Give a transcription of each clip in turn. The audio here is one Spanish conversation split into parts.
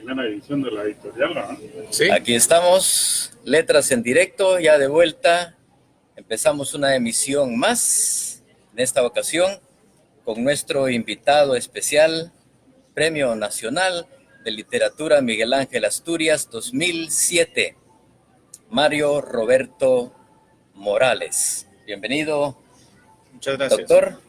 primera edición de la editorial, ¿no? Sí. Aquí estamos, Letras en Directo, ya de vuelta. Empezamos una emisión más, en esta ocasión, con nuestro invitado especial, Premio Nacional de Literatura Miguel Ángel Asturias 2007, Mario Roberto Morales. Bienvenido. Muchas gracias. Doctor.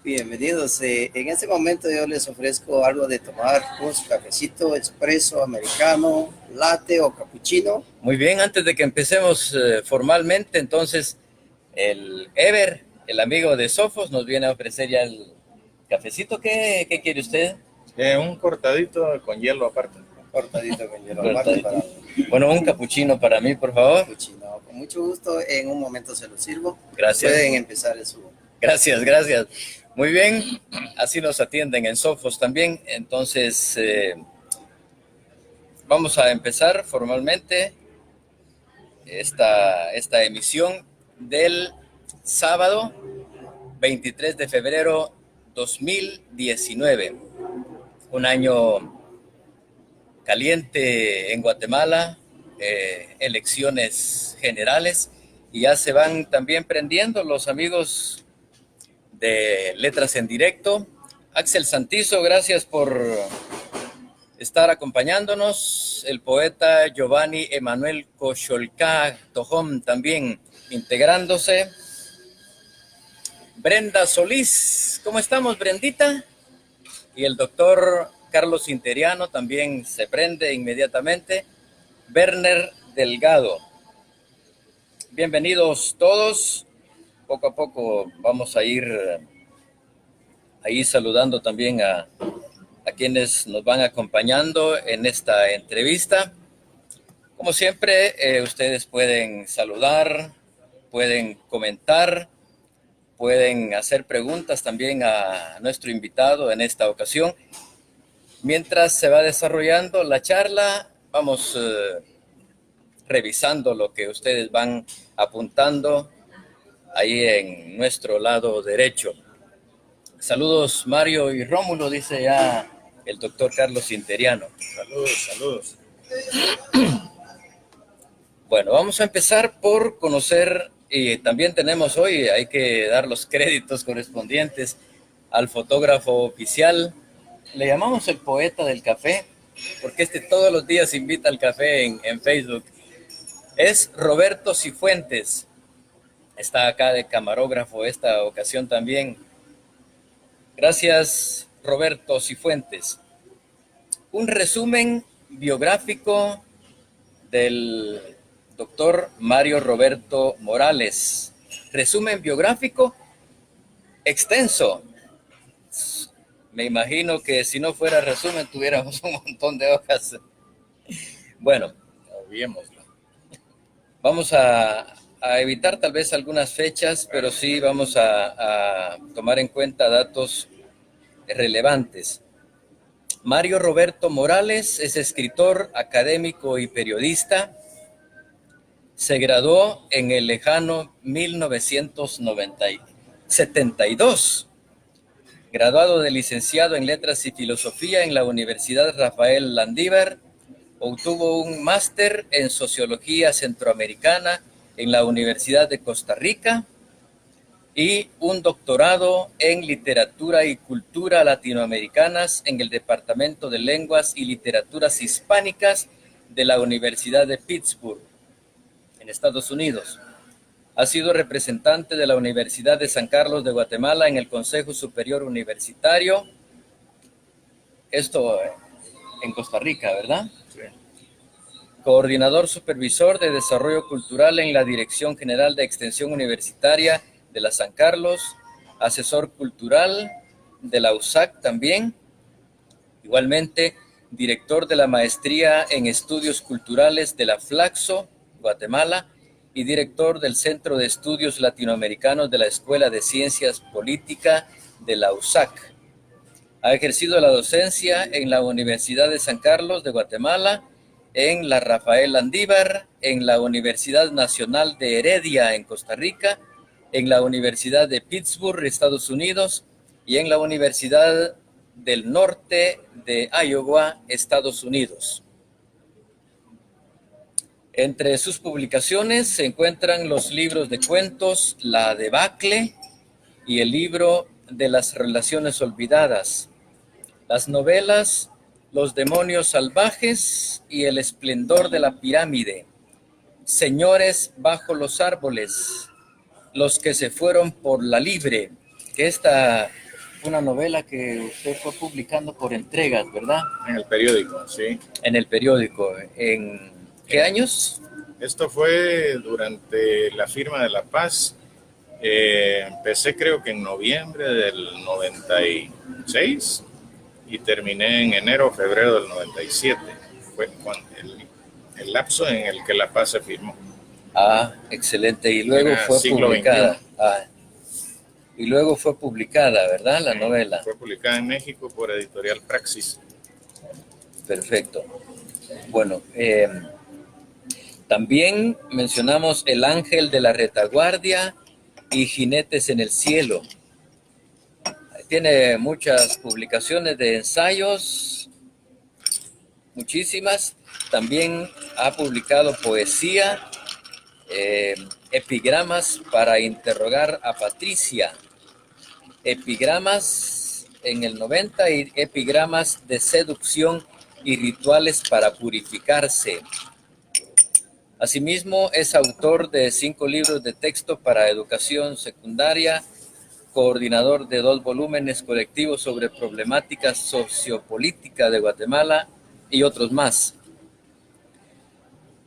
Bienvenidos. En este momento yo les ofrezco algo de tomar, un cafecito expreso, americano, latte o cappuccino. Muy bien, antes de que empecemos formalmente, entonces, el Ever, el amigo de Sofos, nos viene a ofrecer ya el cafecito. ¿Qué quiere usted? Un cortadito con hielo aparte. Cortadito con hielo aparte. Bueno, un cappuccino para mí, por favor. Cappuccino, con mucho gusto. En un momento se lo sirvo. Gracias. Pueden empezar el subo. Gracias. Muy bien, así nos atienden en Sofos también. Entonces, vamos a empezar formalmente esta emisión del sábado 23 de febrero 2019. Un año caliente en Guatemala, elecciones generales, y ya se van también prendiendo los amigos de Letras en Directo. Axel Santizo, gracias por estar acompañándonos. El poeta Giovanni Emanuel Cocholcá Tojón también integrándose. Brenda Solís, ¿cómo estamos, Brendita? Y el doctor Carlos Interiano también se prende inmediatamente. Werner Delgado. Bienvenidos todos. Poco a poco vamos a ir ahí saludando también a quienes nos van acompañando en esta entrevista. Como siempre, ustedes pueden saludar, pueden comentar, pueden hacer preguntas también a nuestro invitado en esta ocasión. Mientras se va desarrollando la charla, vamos revisando lo que ustedes van apuntando ahí en nuestro lado derecho. Saludos Mario y Rómulo, dice ya el doctor Carlos Interiano. Saludos. Bueno, vamos a empezar por conocer, y también tenemos hoy, hay que dar los créditos correspondientes al fotógrafo oficial. Le llamamos el poeta del café, porque todos los días invita al café en Facebook. Es Roberto Cifuentes. Está acá de camarógrafo esta ocasión también. Gracias, Roberto Cifuentes. Un resumen biográfico del doctor Mario Roberto Morales. Resumen biográfico extenso. Me imagino que si no fuera resumen tuviéramos un montón de hojas. Bueno, vamos a evitar tal vez algunas fechas, pero sí vamos a tomar en cuenta datos relevantes. Mario Roberto Morales es escritor, académico y periodista. Se graduó en el lejano 1972. Graduado de licenciado en Letras y Filosofía en la Universidad Rafael Landívar. Obtuvo un máster en Sociología Centroamericana en la Universidad de Costa Rica y un doctorado en Literatura y Cultura Latinoamericanas en el Departamento de Lenguas y Literaturas Hispánicas de la Universidad de Pittsburgh, en Estados Unidos. Ha sido representante de la Universidad de San Carlos de Guatemala en el Consejo Superior Universitario. Esto en Costa Rica, ¿verdad? Sí. Coordinador supervisor de Desarrollo Cultural en la Dirección General de Extensión Universitaria de la San Carlos, asesor cultural de la USAC también, igualmente director de la Maestría en Estudios Culturales de la Flaxo, Guatemala, y director del Centro de Estudios Latinoamericanos de la Escuela de Ciencias Política de la USAC. Ha ejercido la docencia en la Universidad de San Carlos de Guatemala, en la Rafael Landívar, en la Universidad Nacional de Heredia en Costa Rica, en la Universidad de Pittsburgh, Estados Unidos, y en la Universidad del norte de Iowa, Estados Unidos. Entre sus publicaciones se encuentran los libros de cuentos La debacle y el libro de las relaciones olvidadas, las novelas Los demonios salvajes y El esplendor de la pirámide, Señores bajo los árboles, Los que se fueron por la libre, que esta una novela que usted fue publicando por entregas, ¿verdad? En el periódico, sí. En el periódico. ¿En qué años? Esto fue durante la firma de la paz. Empecé creo que en noviembre del 96 y terminé en enero o febrero del 97. Fue el lapso en el que la paz se firmó. Ah, excelente. Y luego Era fue siglo publicada. XXI. Y luego fue publicada, ¿verdad? La novela. Fue publicada en México por Editorial Praxis. Perfecto. Bueno, también mencionamos El ángel de la retaguardia y Jinetes en el cielo. Tiene muchas publicaciones de ensayos, muchísimas. También ha publicado poesía, epigramas para interrogar a Patricia, epigramas en el 90 y epigramas de seducción y rituales para purificarse. Asimismo, es autor de 5 libros de texto para educación secundaria, coordinador de 2 volúmenes colectivos sobre problemática sociopolítica de Guatemala y otros más.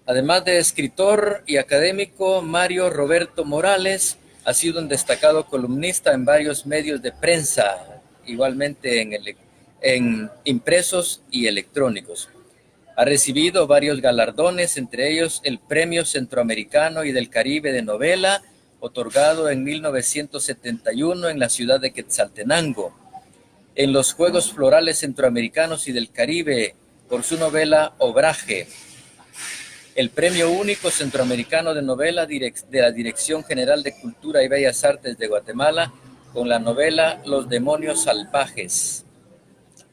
Además de escritor y académico, Mario Roberto Morales ha sido un destacado columnista en varios medios de prensa, igualmente en impresos y electrónicos. Ha recibido varios galardones, entre ellos el Premio Centroamericano y del Caribe de Novela, otorgado en 1971 en la ciudad de Quetzaltenango. En los Juegos Florales Centroamericanos y del Caribe por su novela Obraje. El Premio Único Centroamericano de Novela de la Dirección General de Cultura y Bellas Artes de Guatemala con la novela Los demonios salvajes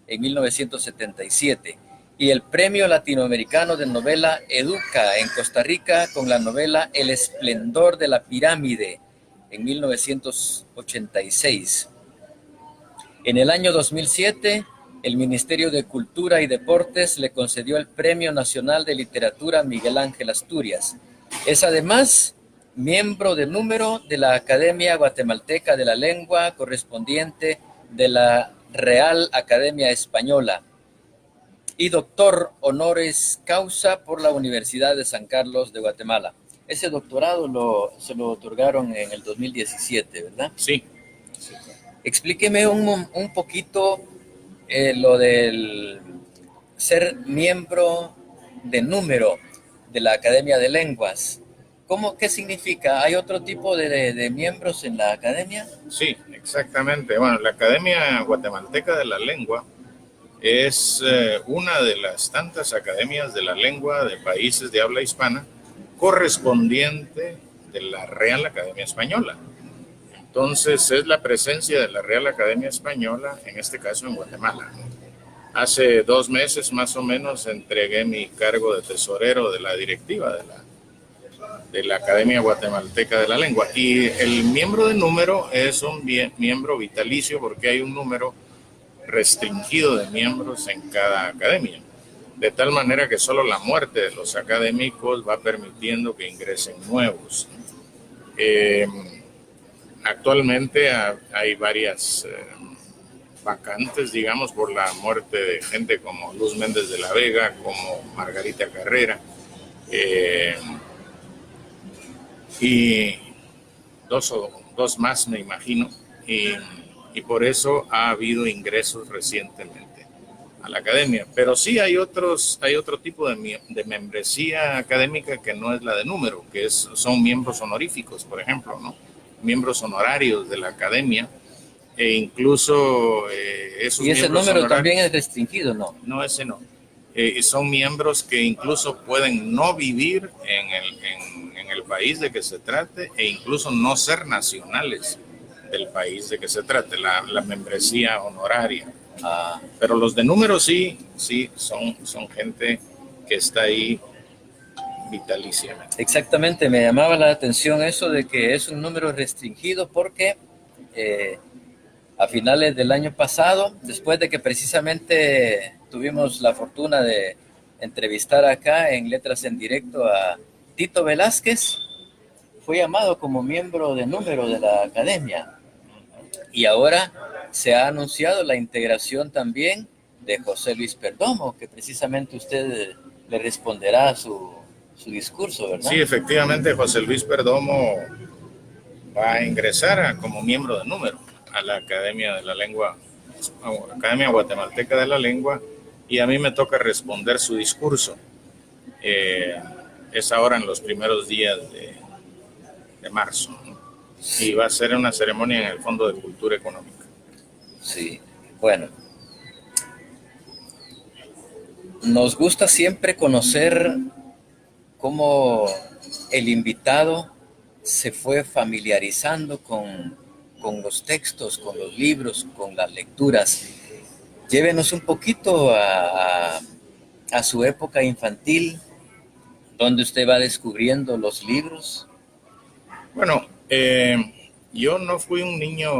en 1977. Y el Premio Latinoamericano de Novela Educa en Costa Rica con la novela El esplendor de la pirámide en 1986. En el año 2007, el Ministerio de Cultura y Deportes le concedió el Premio Nacional de Literatura Miguel Ángel Asturias. Es además miembro de número de la Academia Guatemalteca de la Lengua, correspondiente de la Real Academia Española, y doctor honoris causa por la Universidad de San Carlos de Guatemala. Ese doctorado se lo otorgaron en el 2017, ¿verdad? Sí. Explíqueme un poquito lo del ser miembro de número de la Academia de Lenguas. ¿Qué significa? ¿Hay otro tipo de miembros en la academia? Sí, exactamente. Bueno, la Academia Guatemalteca de la Lengua es una de las tantas academias de la lengua de países de habla hispana correspondiente de la Real Academia Española. Entonces es la presencia de la Real Academia Española, en este caso en Guatemala. Hace 2 meses más o menos entregué mi cargo de tesorero de la directiva de la Academia Guatemalteca de la Lengua. Y el miembro de número es un miembro vitalicio porque hay un número restringido de miembros en cada academia, de tal manera que solo la muerte de los académicos va permitiendo que ingresen nuevos. Actualmente hay varias vacantes, digamos, por la muerte de gente como Luz Méndez de la Vega, como Margarita Carrera, y dos más, me imagino, y por eso ha habido ingresos recientemente a la academia. Pero sí hay otro tipo de membresía académica que no es la de número, que son miembros honoríficos, por ejemplo, ¿no? Miembros honorarios de la academia, e incluso esos. ¿Y ese número también es restringido, no? No, ese no. Son miembros que incluso pueden no vivir en el país de que se trate e incluso no ser nacionales del país de que se trate, la membresía honoraria. Pero los de números sí, son gente que está ahí vitaliciamente. Exactamente, me llamaba la atención eso de que es un número restringido porque a finales del año pasado, después de que precisamente tuvimos la fortuna de entrevistar acá en Letras en Directo a Tito Velázquez, fue llamado como miembro de número de la academia. Y ahora se ha anunciado la integración también de José Luis Perdomo, que precisamente usted le responderá a su discurso, ¿verdad? Sí, efectivamente, José Luis Perdomo va a ingresar como miembro de número a la Academia de la Lengua, Academia Guatemalteca de la Lengua, y a mí me toca responder su discurso. Es ahora en los primeros días de marzo, ¿no? Y va a ser una ceremonia en el Fondo de Cultura Económica. Sí, bueno. Nos gusta siempre conocer cómo el invitado se fue familiarizando con los textos, con los libros, con las lecturas. Llévenos un poquito a su época infantil, donde usted va descubriendo los libros. Bueno, yo no fui un niño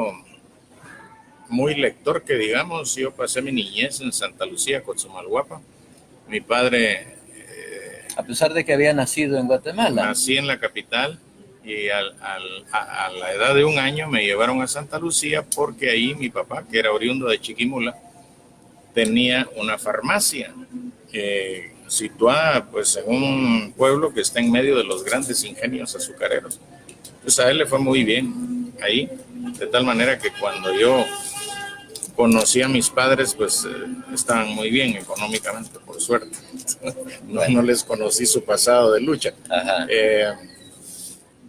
muy lector, que digamos. Yo pasé mi niñez en Santa Lucía, Cotzumalguapa. Mi padre... a pesar de que había nacido en Guatemala. Nací en la capital y a la edad de 1 año me llevaron a Santa Lucía porque ahí mi papá, que era oriundo de Chiquimula, tenía una farmacia situada pues en un pueblo que está en medio de los grandes ingenios azucareros. Pues a él le fue muy bien ahí, de tal manera que cuando yo conocí a mis padres, pues estaban muy bien económicamente, por suerte. No les conocí su pasado de lucha.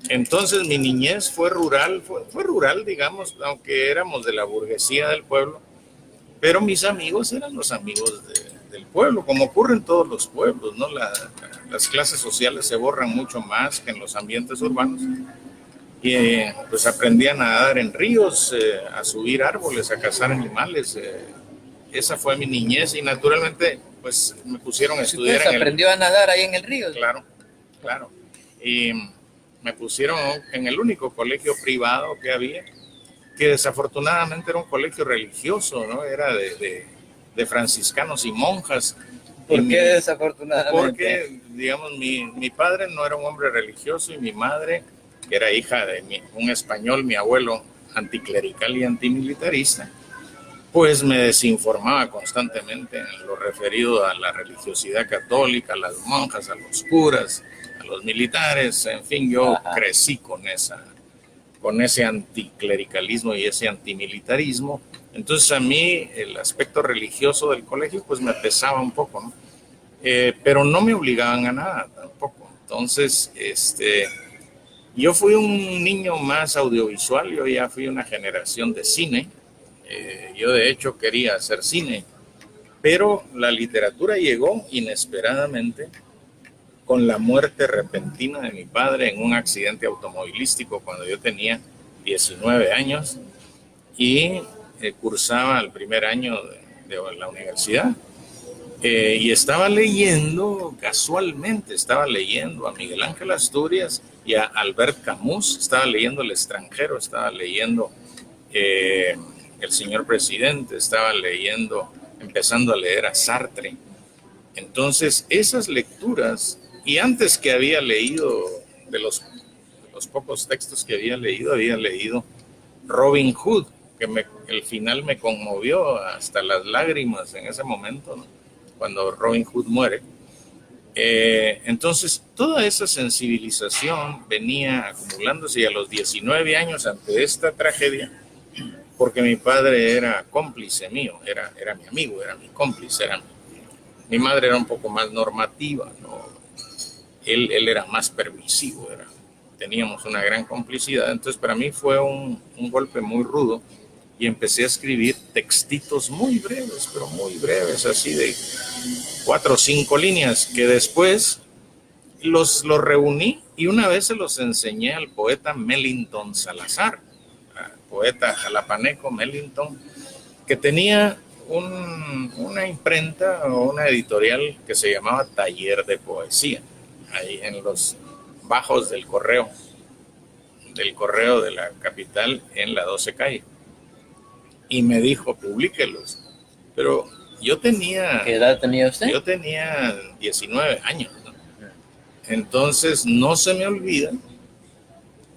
Entonces mi niñez fue rural, digamos, aunque éramos de la burguesía del pueblo, pero mis amigos eran los amigos del pueblo, como ocurre en todos los pueblos, ¿no? Las clases sociales se borran mucho más que en los ambientes urbanos. Y pues aprendí a nadar en ríos, a subir árboles, a cazar animales. Esa fue mi niñez y naturalmente pues me pusieron a estudiar. ¿Usted aprendió a nadar ahí en el río? Claro. Y me pusieron en el único colegio privado que había, que desafortunadamente era un colegio religioso, ¿no? Era de franciscanos y monjas. ¿Por qué desafortunadamente? Porque, digamos, mi padre no era un hombre religioso y mi madre, que era hija de un español, mi abuelo, anticlerical y antimilitarista, pues me desinformaba constantemente en lo referido a la religiosidad católica, a las monjas, a los curas, a los militares. En fin, yo crecí con ese anticlericalismo y ese antimilitarismo. Entonces a mí el aspecto religioso del colegio pues me pesaba un poco, ¿no? Pero no me obligaban a nada tampoco. Entonces, yo fui un niño más audiovisual. Yo ya fui una generación de cine. Yo de hecho quería hacer cine, pero la literatura llegó inesperadamente con la muerte repentina de mi padre en un accidente automovilístico cuando yo tenía 19 años y cursaba el primer año de la universidad. Y estaba leyendo, casualmente, a Miguel Ángel Asturias y a Albert Camus, estaba leyendo El extranjero, estaba leyendo El señor presidente, estaba empezando a leer a Sartre. Entonces, esas lecturas, y antes que había leído, de los pocos textos que había leído Robin Hood, que el final me conmovió hasta las lágrimas en ese momento, ¿no? Cuando Robin Hood muere. Entonces, toda esa sensibilización venía acumulándose y a los 19 años ante esta tragedia, porque mi padre era cómplice mío, era mi amigo, era mi cómplice, mi madre era un poco más normativa, ¿no? Él era más permisivo, teníamos una gran complicidad. Entonces para mí fue un golpe muy rudo y empecé a escribir textitos muy breves, pero muy breves, así de 4 o 5 líneas, que después los reuní y una vez se los enseñé al poeta Mellington Salazar, poeta jalapaneco Mellington, que tenía una imprenta o una editorial que se llamaba Taller de Poesía, ahí en los bajos del correo de la capital en la 12 calle. Y me dijo, publíquelos. Pero yo tenía... ¿Qué edad tenía usted? Yo tenía 19 años, ¿no? Entonces no se me olvida,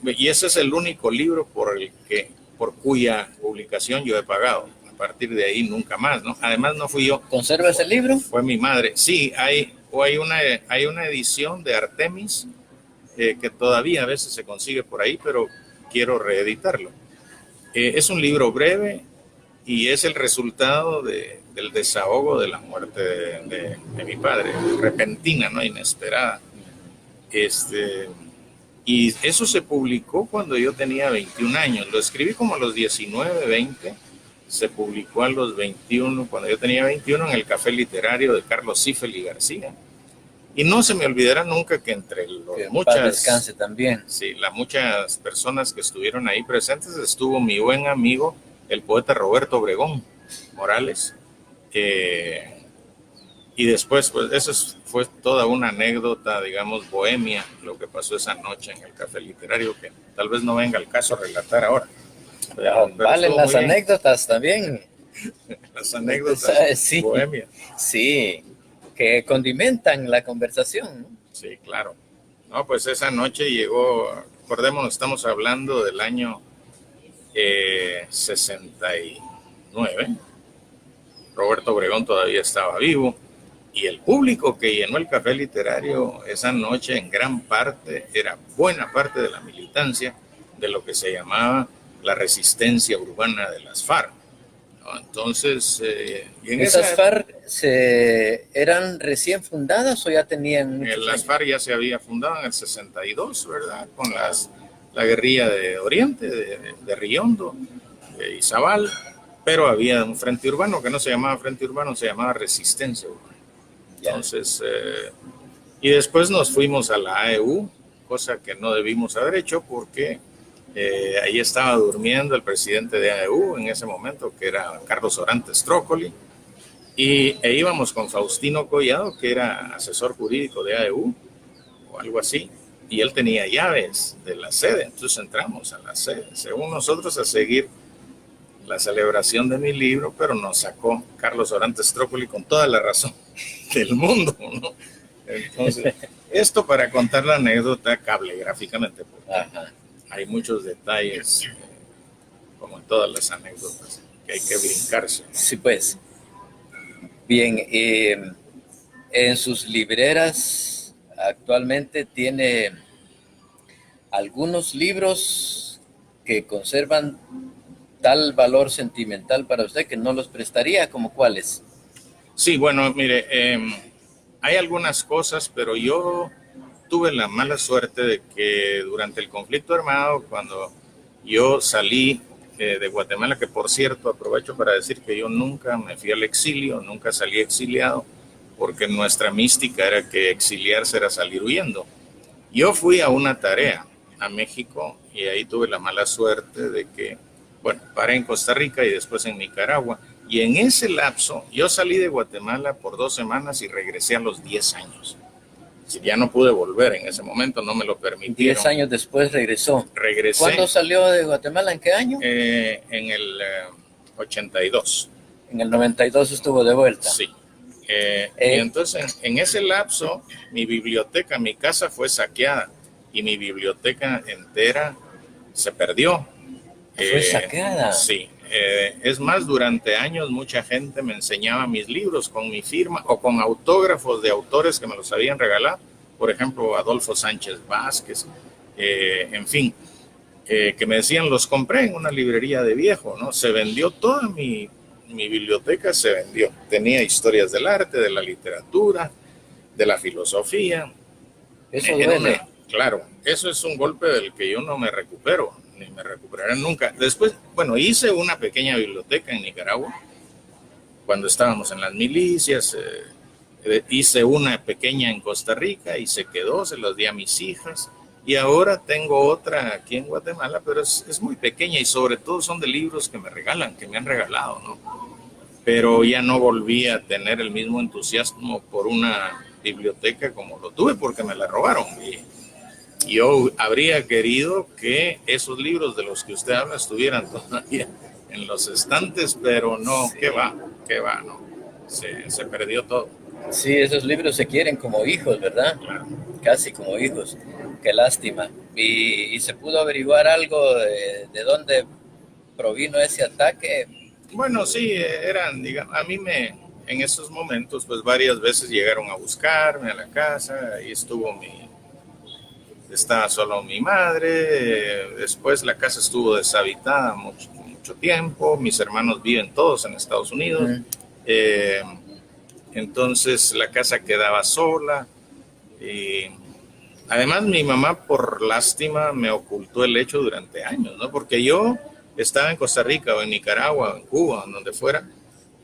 y ese es el único libro por cuya publicación yo he pagado. A partir de ahí nunca más, ¿no? Además no fui yo. ¿Conserva ese libro? Fue mi madre. Sí, hay una edición de Artemis que todavía a veces se consigue por ahí, pero quiero reeditarlo. Es un libro breve y es el resultado del desahogo de la muerte de mi padre, repentina, ¿no? Inesperada. Y eso se publicó cuando yo tenía 21 años. Lo escribí como a los 19, 20. Se publicó a los 21, cuando yo tenía 21, en el Café Literario de Carlos Zífel y García. Y no se me olvidará nunca que entre muchas... descanse también. Sí, las muchas personas que estuvieron ahí presentes estuvo mi buen amigo, el poeta Roberto Obregón Morales. Y después, pues eso fue toda una anécdota, digamos, bohemia, lo que pasó esa noche en el Café Literario, que tal vez no venga al caso relatar ahora. Pero valen las anécdotas también. Las anécdotas sí, bohemias. Sí, que condimentan la conversación. Sí, claro. No, pues esa noche llegó, acordémonos, estamos hablando del año 69. Roberto Obregón todavía estaba vivo. Y el público que llenó el Café Literario esa noche en gran parte era buena parte de la militancia de lo que se llamaba la resistencia urbana de las FARC, ¿no? Entonces, ¿esas FARC eran recién fundadas o ya tenían muchos las años? FARC ya se había fundado en el 62, ¿verdad? Con la guerrilla de Oriente, de Riondo, de Izabal, pero había un frente urbano que no se llamaba frente urbano, se llamaba resistencia urbana. Entonces, y después nos fuimos a la AEU, cosa que no debimos haber hecho porque ahí estaba durmiendo el presidente de AEU en ese momento, que era Carlos Orantes Trócoli, e íbamos con Faustino Collado, que era asesor jurídico de AEU, o algo así, y él tenía llaves de la sede, entonces entramos a la sede, según nosotros a seguir la celebración de mi libro, pero nos sacó Carlos Orantes Trócoli con toda la razón del mundo, ¿no? Entonces, esto para contar la anécdota cablegráficamente, porque hay muchos detalles, como en todas las anécdotas, que hay que brincarse. Sí, pues. Bien, en sus libreras actualmente tiene algunos libros que conservan tal valor sentimental para usted que no los prestaría, ¿como cuáles? Sí, bueno, mire, hay algunas cosas, pero yo tuve la mala suerte de que durante el conflicto armado, cuando yo salí de Guatemala, que por cierto aprovecho para decir que yo nunca me fui al exilio, nunca salí exiliado, porque nuestra mística era que exiliarse era salir huyendo. Yo fui a una tarea a México y ahí tuve la mala suerte de que, bueno, paré en Costa Rica y después en Nicaragua. Y en ese lapso, yo salí de Guatemala por 2 semanas y regresé a los 10 años. Si ya no pude volver en ese momento, no me lo permitieron. 10 años después regresó. Regresé. ¿Cuándo salió de Guatemala? ¿En qué año? En el 82. En el 92 estuvo de vuelta. Sí. Y entonces, en ese lapso, mi biblioteca, mi casa fue saqueada y mi biblioteca entera se perdió. ¿Fue saqueada? Sí. Es más, durante años mucha gente me enseñaba mis libros con mi firma o con autógrafos de autores que me los habían regalado, por ejemplo Adolfo Sánchez Vázquez, en fin, que me decían los compré en una librería de viejo, ¿no? Se vendió toda mi biblioteca, se vendió. Tenía historias del arte, de la literatura, de la filosofía. Eso duele. Claro, eso es un golpe del que yo no me recupero, ni me recuperaré nunca. Después, bueno, hice una pequeña biblioteca en Nicaragua, cuando estábamos en las milicias, hice una pequeña en Costa Rica y se quedó, se los di a mis hijas, y ahora tengo otra aquí en Guatemala, pero es muy pequeña y sobre todo son de libros que me regalan, que me han regalado, ¿no? pero ya no volví a tener el mismo entusiasmo por una biblioteca como lo tuve porque me la robaron. Y yo habría querido que esos libros de los que usted habla estuvieran todavía en los estantes, pero no, Sí. qué va, no, se perdió todo. Sí, esos libros se quieren como hijos, ¿verdad? Claro. Casi como hijos. Qué lástima. ¿Y se pudo averiguar algo de dónde provino ese ataque? Bueno, sí, eran, digamos, en esos momentos, pues varias veces llegaron a buscarme a la casa, y estaba solo mi madre, después la casa estuvo deshabitada mucho tiempo, mis hermanos viven todos en Estados Unidos, entonces la casa quedaba sola, y además mi mamá por lástima me ocultó el hecho durante años, ¿no? Porque yo estaba en Costa Rica o en Nicaragua o en Cuba, en donde fuera,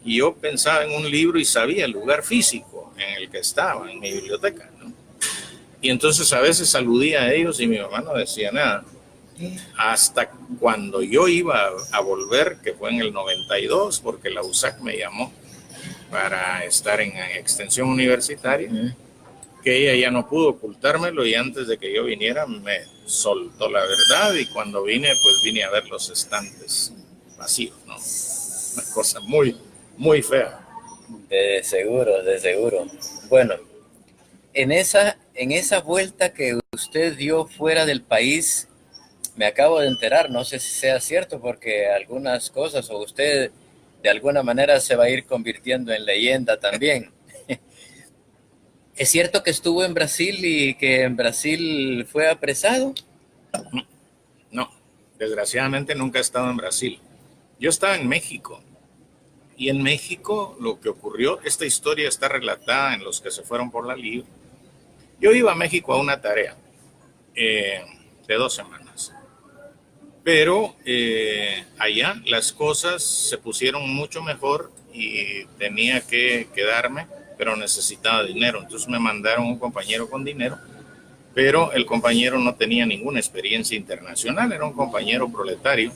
y yo pensaba en un libro y sabía el lugar físico en el que estaba, en mi biblioteca, ¿no? Y entonces a veces aludía a ellos y mi mamá no decía nada. Hasta cuando yo iba a volver, que fue en el 92, porque la USAC me llamó para estar en extensión universitaria, que ella ya no pudo ocultármelo, y antes de que yo viniera me soltó la verdad, y cuando vine, pues vine a ver los estantes vacíos, ¿no? Una cosa muy, muy fea. De seguro, de seguro. Bueno, en esa vuelta que usted dio fuera del país, me acabo de enterar, no sé si sea cierto, porque algunas cosas, o usted de alguna manera se va a ir convirtiendo en leyenda también. ¿Es cierto que estuvo en Brasil y que en Brasil fue apresado? No, desgraciadamente nunca he estado en Brasil. Yo estaba en México. Y en México lo que ocurrió, esta historia está relatada en Los que se fueron por la libre. Yo iba a México a una tarea de 2 semanas. Pero allá las cosas se pusieron mucho mejor y tenía que quedarme, pero necesitaba dinero. Entonces me mandaron un compañero con dinero, pero el compañero no tenía ninguna experiencia internacional, era un compañero proletario,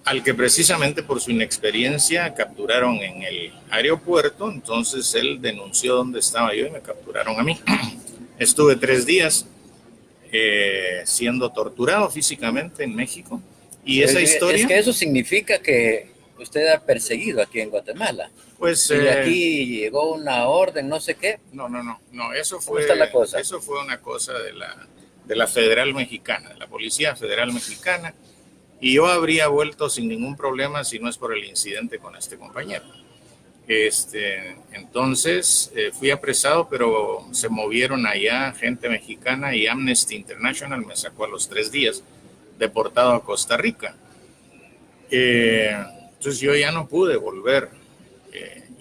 al que precisamente por su inexperiencia capturaron en el aeropuerto. Entonces él denunció dónde estaba yo y me capturaron a mí. Estuve 3 días siendo torturado físicamente en México. Y esa historia... Es que eso significa que usted ha perseguido aquí en Guatemala. Pues... y aquí llegó una orden, no sé qué. No, eso fue... ¿Cómo está la cosa? Eso fue una cosa de la Federal Mexicana, de la Policía Federal Mexicana. Y yo habría vuelto sin ningún problema si no es por el incidente con este compañero. Entonces fui apresado, pero se movieron allá gente mexicana y Amnesty International me sacó a los 3 días, deportado a Costa Rica. Entonces yo ya no pude volver.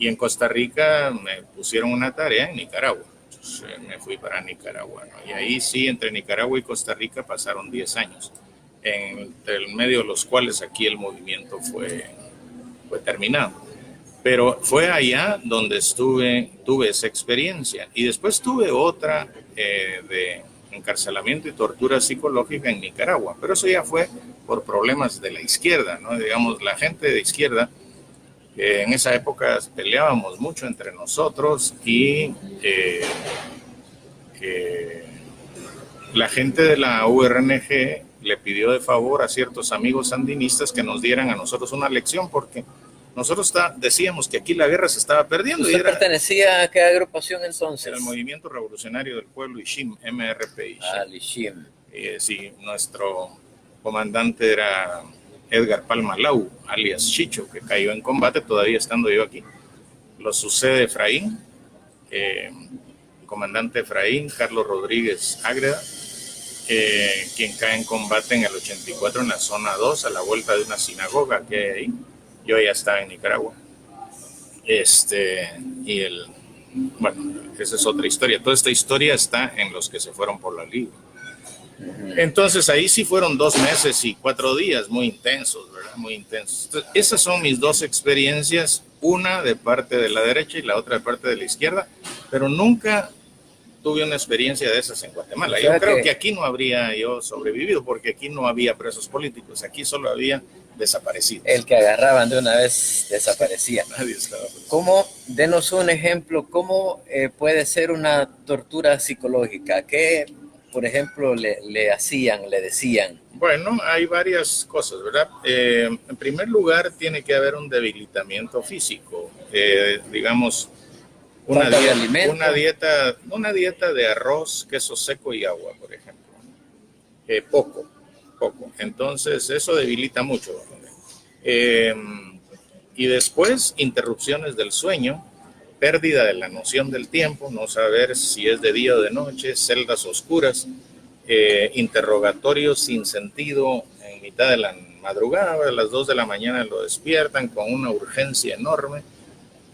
Y en Costa Rica me pusieron una tarea en Nicaragua. Entonces me fui para Nicaragua, ¿no? Y ahí sí, entre Nicaragua y Costa Rica pasaron 10 años. Entre el medio de los cuales aquí el movimiento fue terminado. Pero fue allá donde tuve esa experiencia. Y después tuve otra de encarcelamiento y tortura psicológica en Nicaragua. Pero eso ya fue por problemas de la izquierda, ¿no? Digamos, la gente de izquierda, en esa época peleábamos mucho entre nosotros y la gente de la URNG le pidió de favor a ciertos amigos sandinistas que nos dieran a nosotros una lección, porque nosotros decíamos que aquí la guerra se estaba perdiendo. ¿Usted pertenecía a qué agrupación entonces? Era el Movimiento Revolucionario del Pueblo, ISHIM, MRP. ISHIM. Sí, nuestro comandante era Edgar Palma Lau, alias Chicho, que cayó en combate todavía estando yo aquí. Lo sucede Efraín, comandante Efraín, Carlos Rodríguez Ágreda, quien cae en combate en el 84 en la zona 2, a la vuelta de una sinagoga que hay ahí. Yo ya estaba en Nicaragua. Bueno, esa es otra historia. Toda esta historia está en Los que se fueron por la libre. Entonces ahí sí fueron 2 meses y 4 días muy intensos, ¿verdad? Muy intensos. Entonces, esas son mis 2 experiencias, una de parte de la derecha y la otra de parte de la izquierda, pero nunca tuve una experiencia de esas en Guatemala. Yo creo que aquí no habría yo sobrevivido, porque aquí no había presos políticos, aquí solo había desaparecidos. El que agarraban de una vez desaparecía. Nadie estaba presente. ¿Cómo, denos un ejemplo, cómo puede ser una tortura psicológica? ¿Qué, por ejemplo, le hacían, le decían? Bueno, hay varias cosas, ¿verdad? En primer lugar, tiene que haber un debilitamiento físico, digamos, Falta de alimento. una dieta de arroz, queso seco y agua, por ejemplo. Poco. Entonces, eso debilita mucho. Y después, interrupciones del sueño, pérdida de la noción del tiempo, no saber si es de día o de noche, celdas oscuras, interrogatorios sin sentido en mitad de la madrugada, a las 2 de la mañana lo despiertan con una urgencia enorme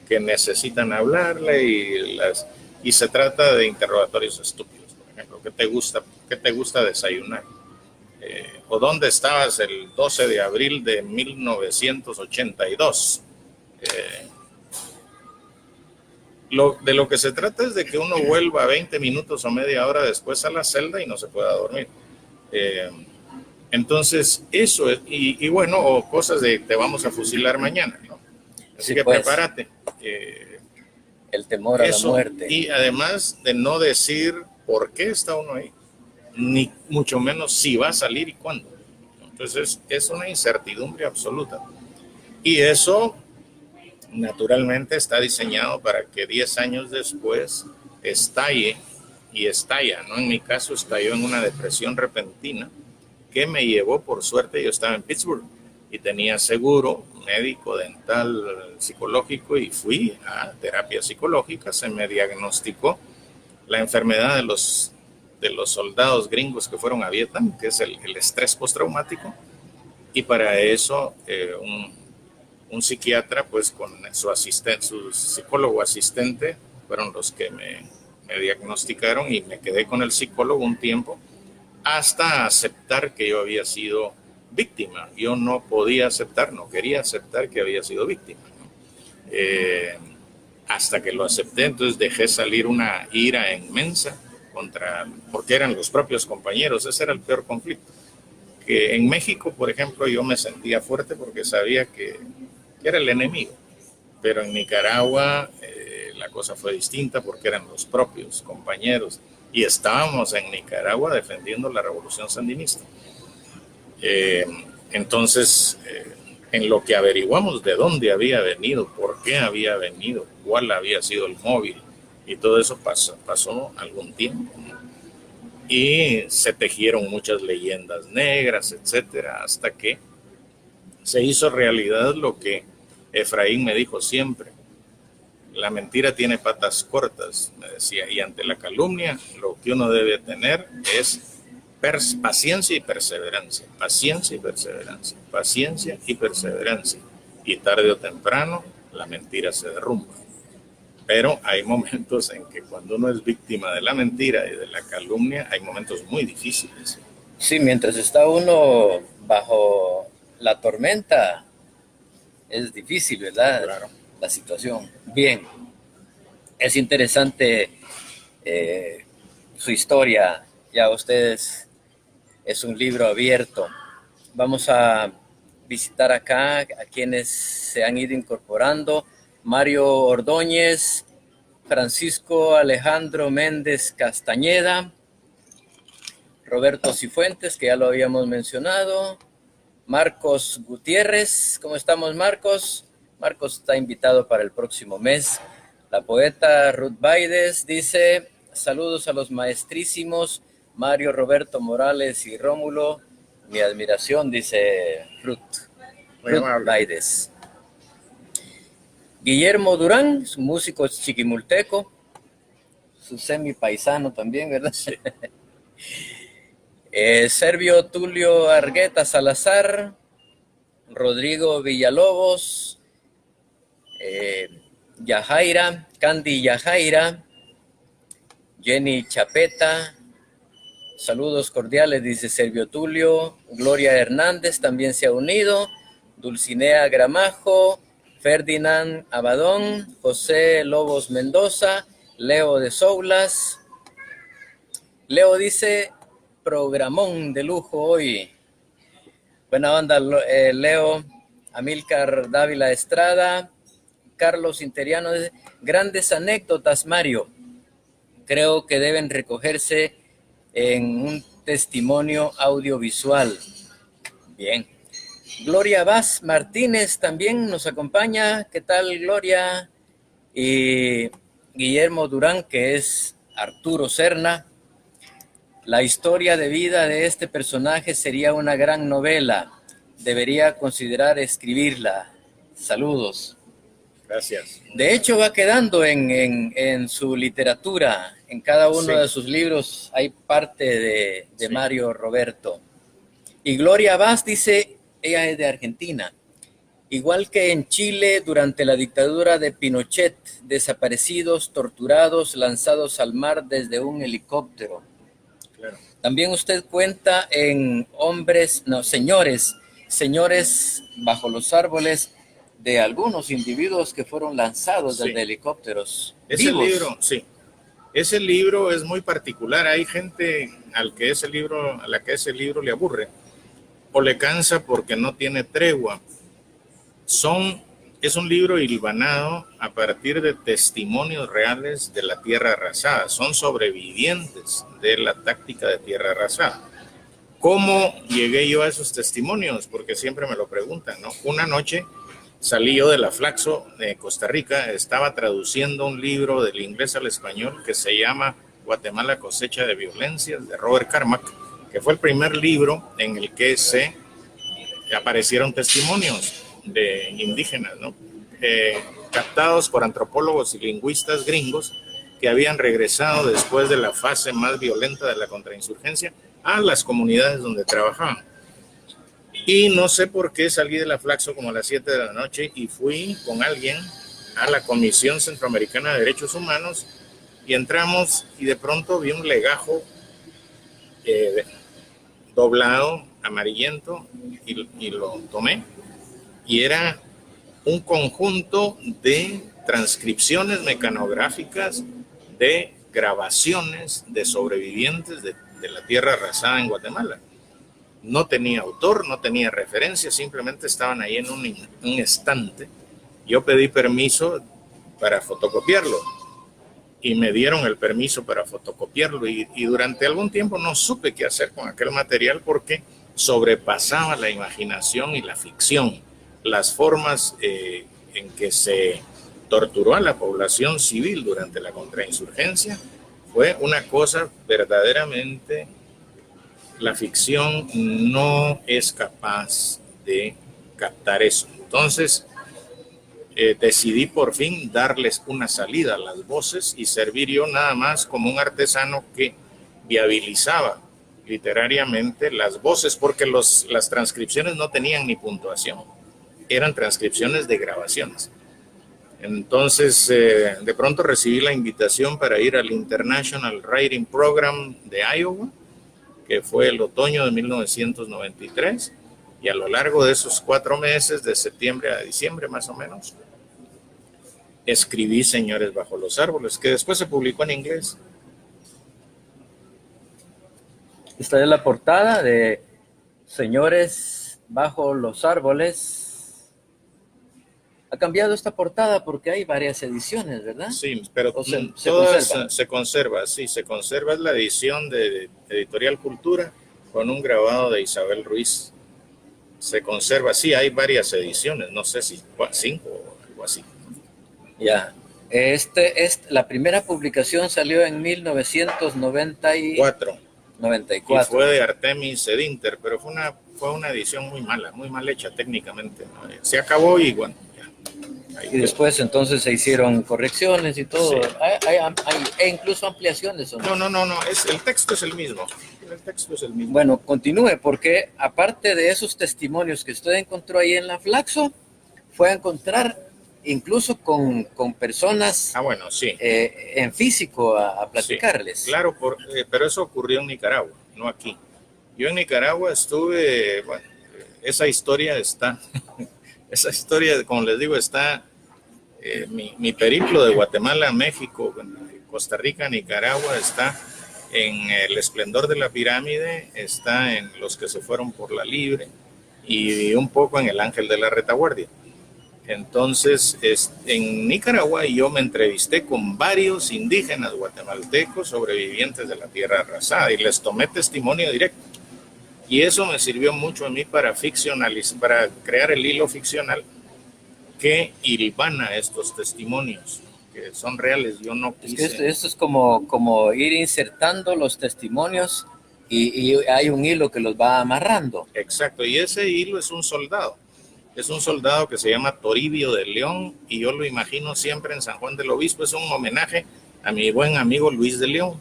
que necesitan hablarle y se trata de interrogatorios estúpidos. Por ejemplo, ¿qué te gusta desayunar? ¿O dónde estabas el 12 de abril de 1982? De lo que se trata es de que uno vuelva 20 minutos o media hora después a la celda y no se pueda dormir. Entonces, eso es, y bueno, o cosas de te vamos a fusilar mañana, ¿no? Así Sí, que pues, prepárate. el temor a la muerte. Y además de no decir por qué está uno ahí, ni mucho menos si va a salir y cuándo. Entonces, es una incertidumbre absoluta. Y eso, naturalmente, está diseñado para que 10 años después estalle y estalla, ¿no? En mi caso, estalló en una depresión repentina que me llevó, por suerte, yo estaba en Pittsburgh y tenía seguro médico, dental, psicológico y fui a terapia psicológica. Se me diagnosticó la enfermedad de los soldados gringos que fueron a Vietnam, que es el estrés postraumático, y para eso un psiquiatra, pues con su psicólogo asistente, fueron los que me diagnosticaron y me quedé con el psicólogo un tiempo hasta aceptar que yo había sido víctima. Yo no podía aceptar, no quería aceptar que había sido víctima, ¿no? Hasta que lo acepté, entonces dejé salir una ira inmensa porque eran los propios compañeros. Ese era el peor conflicto. Que en México, por ejemplo, yo me sentía fuerte porque sabía que era el enemigo, pero en Nicaragua la cosa fue distinta porque eran los propios compañeros y estábamos en Nicaragua defendiendo la revolución sandinista. Entonces, en lo que averiguamos de dónde había venido, por qué había venido, cuál había sido el móvil, y todo eso pasó algún tiempo, ¿no? Y se tejieron muchas leyendas negras, etcétera, hasta que se hizo realidad lo que Efraín me dijo siempre: la mentira tiene patas cortas, me decía, y ante la calumnia lo que uno debe tener es paciencia y perseverancia, paciencia y perseverancia, paciencia y perseverancia, y tarde o temprano la mentira se derrumba. Pero hay momentos en que cuando uno es víctima de la mentira y de la calumnia, hay momentos muy difíciles. Sí, mientras está uno bajo la tormenta, es difícil, ¿verdad? Claro. La situación. Bien, es interesante su historia. Ya ustedes, es un libro abierto. Vamos a visitar acá a quienes se han ido incorporando. Mario Ordóñez, Francisco Alejandro Méndez Castañeda, Roberto Cifuentes, que ya lo habíamos mencionado, Marcos Gutiérrez. ¿Cómo estamos, Marcos? Marcos está invitado para el próximo mes. La poeta Ruth Baides dice: saludos a los maestrísimos Mario, Roberto Morales y Rómulo. Mi admiración, dice Ruth Baides. Guillermo Durán, su músico chiquimulteco, su semi-paisano también, ¿verdad? Sí. Servio Tulio Argueta Salazar, Rodrigo Villalobos, Yajaira, Candy Yajaira, Jenny Chapeta, saludos cordiales, dice Servio Tulio. Gloria Hernández también se ha unido, Dulcinea Gramajo, Ferdinand Abadón, José Lobos Mendoza, Leo de Soulas. Leo dice: programón de lujo hoy. Buena onda, Leo. Amílcar Dávila Estrada. Carlos Interiano dice, grandes anécdotas, Mario. Creo que deben recogerse en un testimonio audiovisual. Bien. Gloria Vaz Martínez también nos acompaña. ¿Qué tal, Gloria? Y Guillermo Durán, que es Arturo Serna. La historia de vida de este personaje sería una gran novela. Debería considerar escribirla. Saludos. Gracias. De hecho, va quedando en su literatura. En cada uno de sus libros hay parte de Mario Roberto. Y Gloria Vaz dice, ella es de Argentina. Igual que en Chile durante la dictadura de Pinochet, desaparecidos, torturados, lanzados al mar desde un helicóptero. Claro. También usted cuenta en señores bajo los árboles, de algunos individuos que fueron lanzados desde helicópteros. Ese vivos. libro, sí. Ese libro es muy particular. Hay gente a la que ese libro le aburre o le cansa porque no tiene tregua. Es un libro hilvanado a partir de testimonios reales de la tierra arrasada. Son sobrevivientes de la táctica de tierra arrasada. ¿Cómo llegué yo a esos testimonios? Porque siempre me lo preguntan, ¿no? Una noche salí yo de la Flaxo de Costa Rica, estaba traduciendo un libro del inglés al español que se llama Guatemala cosecha de violencias, de Robert Carmack, que fue el primer libro en el que se aparecieron testimonios de indígenas, ¿no? Captados por antropólogos y lingüistas gringos que habían regresado después de la fase más violenta de la contrainsurgencia a las comunidades donde trabajaban. Y no sé por qué salí de la Flaxo como a las 7 de la noche y fui con alguien a la Comisión Centroamericana de Derechos Humanos y entramos y de pronto vi un legajo doblado, amarillento, y lo tomé. Y era un conjunto de transcripciones mecanográficas de grabaciones de sobrevivientes de la tierra arrasada en Guatemala. No tenía autor, no tenía referencia, simplemente estaban ahí en un estante. Yo pedí permiso para fotocopiarlo y me dieron el permiso para fotocopiarlo y durante algún tiempo no supe qué hacer con aquel material porque sobrepasaba la imaginación y la ficción. Las formas en que se torturó a la población civil durante la contrainsurgencia fue una cosa verdaderamente. La ficción no es capaz de captar eso. Entonces, decidí por fin darles una salida a las voces y servir yo nada más como un artesano que viabilizaba literariamente las voces, porque las transcripciones no tenían ni puntuación, eran transcripciones de grabaciones. Entonces, de pronto recibí la invitación para ir al International Writing Program de Iowa, que fue el otoño de 1993, y a lo largo de esos 4 meses, de septiembre a diciembre más o menos, escribí Señores bajo los árboles, que después se publicó en inglés. Esta es la portada de Señores bajo los árboles. Ha cambiado esta portada porque hay varias ediciones, ¿verdad? Sí, pero todas se conserva, sí, se conserva. Es la edición de Editorial Cultura con un grabado de Isabel Ruiz. Se conserva, sí, hay varias ediciones, no sé si 5 o algo así. Ya, la primera publicación salió en 1994. 94. Y fue de Artemis Edinter, pero fue una edición muy mala, muy mal hecha técnicamente, ¿no? Se acabó y bueno. Y después entonces se hicieron correcciones y todo. Sí. Hay incluso ampliaciones. ¿O no? No. El texto es el mismo. Bueno, continúe, porque aparte de esos testimonios que usted encontró ahí en la Flaxo, fue a encontrar incluso con personas bueno, sí. En físico a platicarles. Sí, claro, pero eso ocurrió en Nicaragua, no aquí. Yo en Nicaragua estuve, bueno, esa historia, como les digo, está mi periplo de Guatemala a México, Costa Rica, Nicaragua, está en el esplendor de la pirámide, está en los que se fueron por la libre y un poco en el Ángel de la Retaguardia. Entonces, en Nicaragua yo me entrevisté con varios indígenas guatemaltecos sobrevivientes de la tierra arrasada y les tomé testimonio directo. Y eso me sirvió mucho a mí para ficcionalizar, para crear el hilo ficcional que hilvana estos testimonios, que son reales. Yo no quise... Es que esto es como ir insertando los testimonios y hay un hilo que los va amarrando. Exacto, y ese hilo es un soldado. Es un soldado que se llama Toribio de León y yo lo imagino siempre en San Juan del Obispo. Es un homenaje a mi buen amigo Luis de León.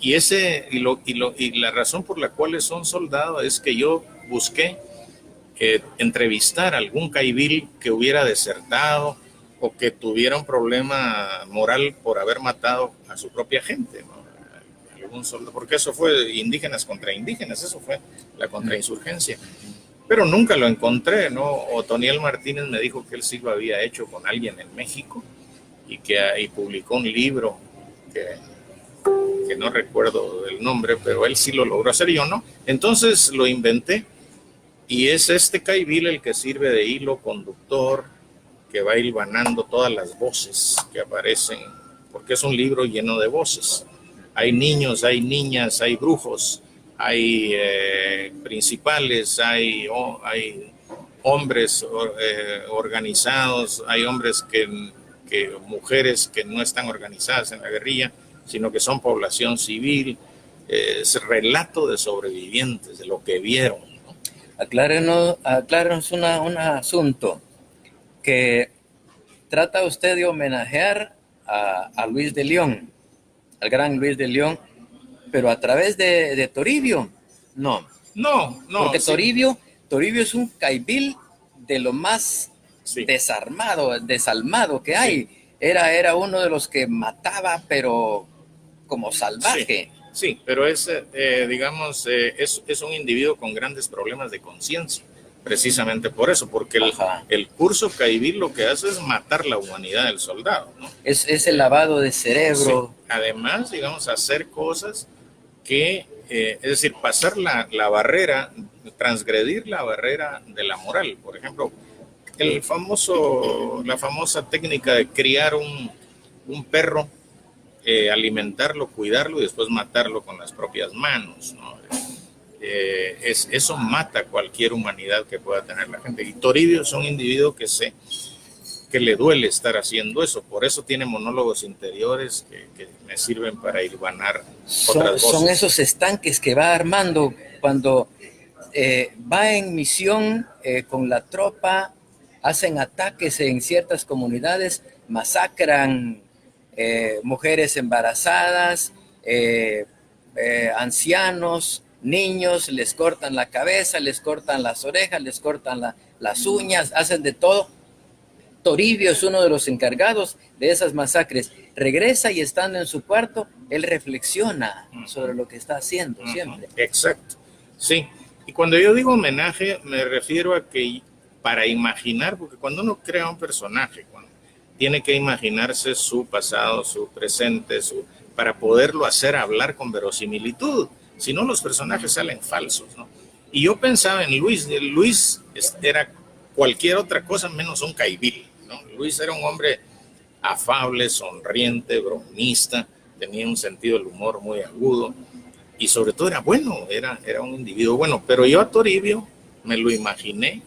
Y la razón por la cual es un soldado es que yo busqué entrevistar a algún caibil que hubiera desertado o que tuviera un problema moral por haber matado a su propia gente, ¿no? Algún soldado, porque eso fue indígenas contra indígenas, eso fue la contrainsurgencia. Pero nunca lo encontré, ¿no? Otoniel Martínez me dijo que él sí lo había hecho con alguien en México y publicó un libro que no recuerdo el nombre, pero él sí lo logró hacer, yo no. Entonces lo inventé y es este caibil el que sirve de hilo conductor que va hilvanando todas las voces que aparecen, porque es un libro lleno de voces. Hay niños, hay niñas, hay brujos, hay principales, hay hombres organizados, hay hombres mujeres que no están organizadas en la guerrilla, sino que son población civil. Es relato de sobrevivientes, de lo que vieron, ¿no? Aclárenos un asunto, que trata usted de homenajear a Luis de León, al gran Luis de León, pero a través de Toribio. No, porque sí. Toribio es un caibil de lo más desalmado que hay. Sí. Era uno de los que mataba, pero como salvaje. Sí, pero es un individuo con grandes problemas de conciencia, precisamente por eso, porque el curso caibil lo que hace es matar la humanidad del soldado, ¿no? Es el lavado de cerebro. Sí. Además, digamos, hacer cosas que, es decir, pasar la barrera, transgredir la barrera de la moral. Por ejemplo, la famosa técnica de criar un perro, alimentarlo, cuidarlo y después matarlo con las propias manos, ¿no? Eso mata cualquier humanidad que pueda tener la gente. Y Toribio es un individuo que le duele estar haciendo eso, por eso tiene monólogos interiores que me sirven para hilvanar otras voces. Son esos estanques que va armando cuando va en misión con la tropa, hacen ataques en ciertas comunidades, masacran mujeres embarazadas, ancianos, niños, les cortan la cabeza, les cortan las orejas, les cortan las uñas, hacen de todo. Toribio es uno de los encargados de esas masacres. Regresa y estando en su cuarto, él reflexiona sobre lo que está haciendo siempre. Exacto, sí. Y cuando yo digo homenaje, me refiero a que para imaginar, porque cuando uno crea un personaje, tiene que imaginarse su pasado, su presente, para poderlo hacer hablar con verosimilitud. Si no, los personajes salen falsos, ¿no? Y yo pensaba en Luis. Luis era cualquier otra cosa menos un caibil, ¿no? Luis era un hombre afable, sonriente, bromista, tenía un sentido del humor muy agudo y sobre todo era bueno, era un individuo bueno. Pero yo a Toribio me lo imaginé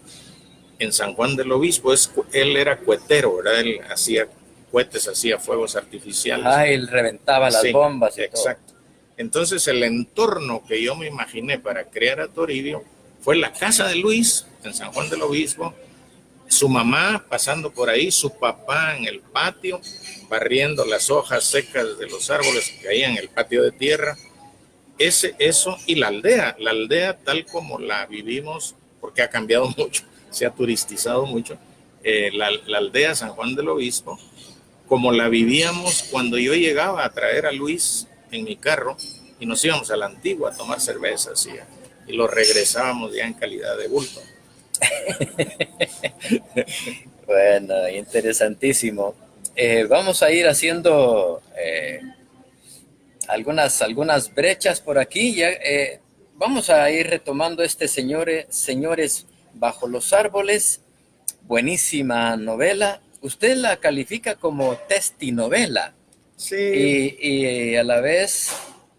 en San Juan del Obispo. Él era cuetero, ¿verdad? Él hacía cohetes, hacía fuegos artificiales. Él reventaba las bombas y exacto. Todo. Entonces el entorno que yo me imaginé para crear a Toribio fue la casa de Luis en San Juan del Obispo, su mamá pasando por ahí, su papá en el patio, barriendo las hojas secas de los árboles que caían en el patio de tierra. Eso y la aldea tal como la vivimos, porque ha cambiado mucho, se ha turistizado mucho, la aldea San Juan del Obispo, como la vivíamos cuando yo llegaba a traer a Luis en mi carro y nos íbamos a la Antigua a tomar cervezas y lo regresábamos ya en calidad de bulto. Bueno, interesantísimo. Vamos a ir haciendo algunas brechas por aquí. Ya, vamos a ir retomando Señores bajo los árboles. Buenísima novela. Usted la califica como testinovela Sí, y a la vez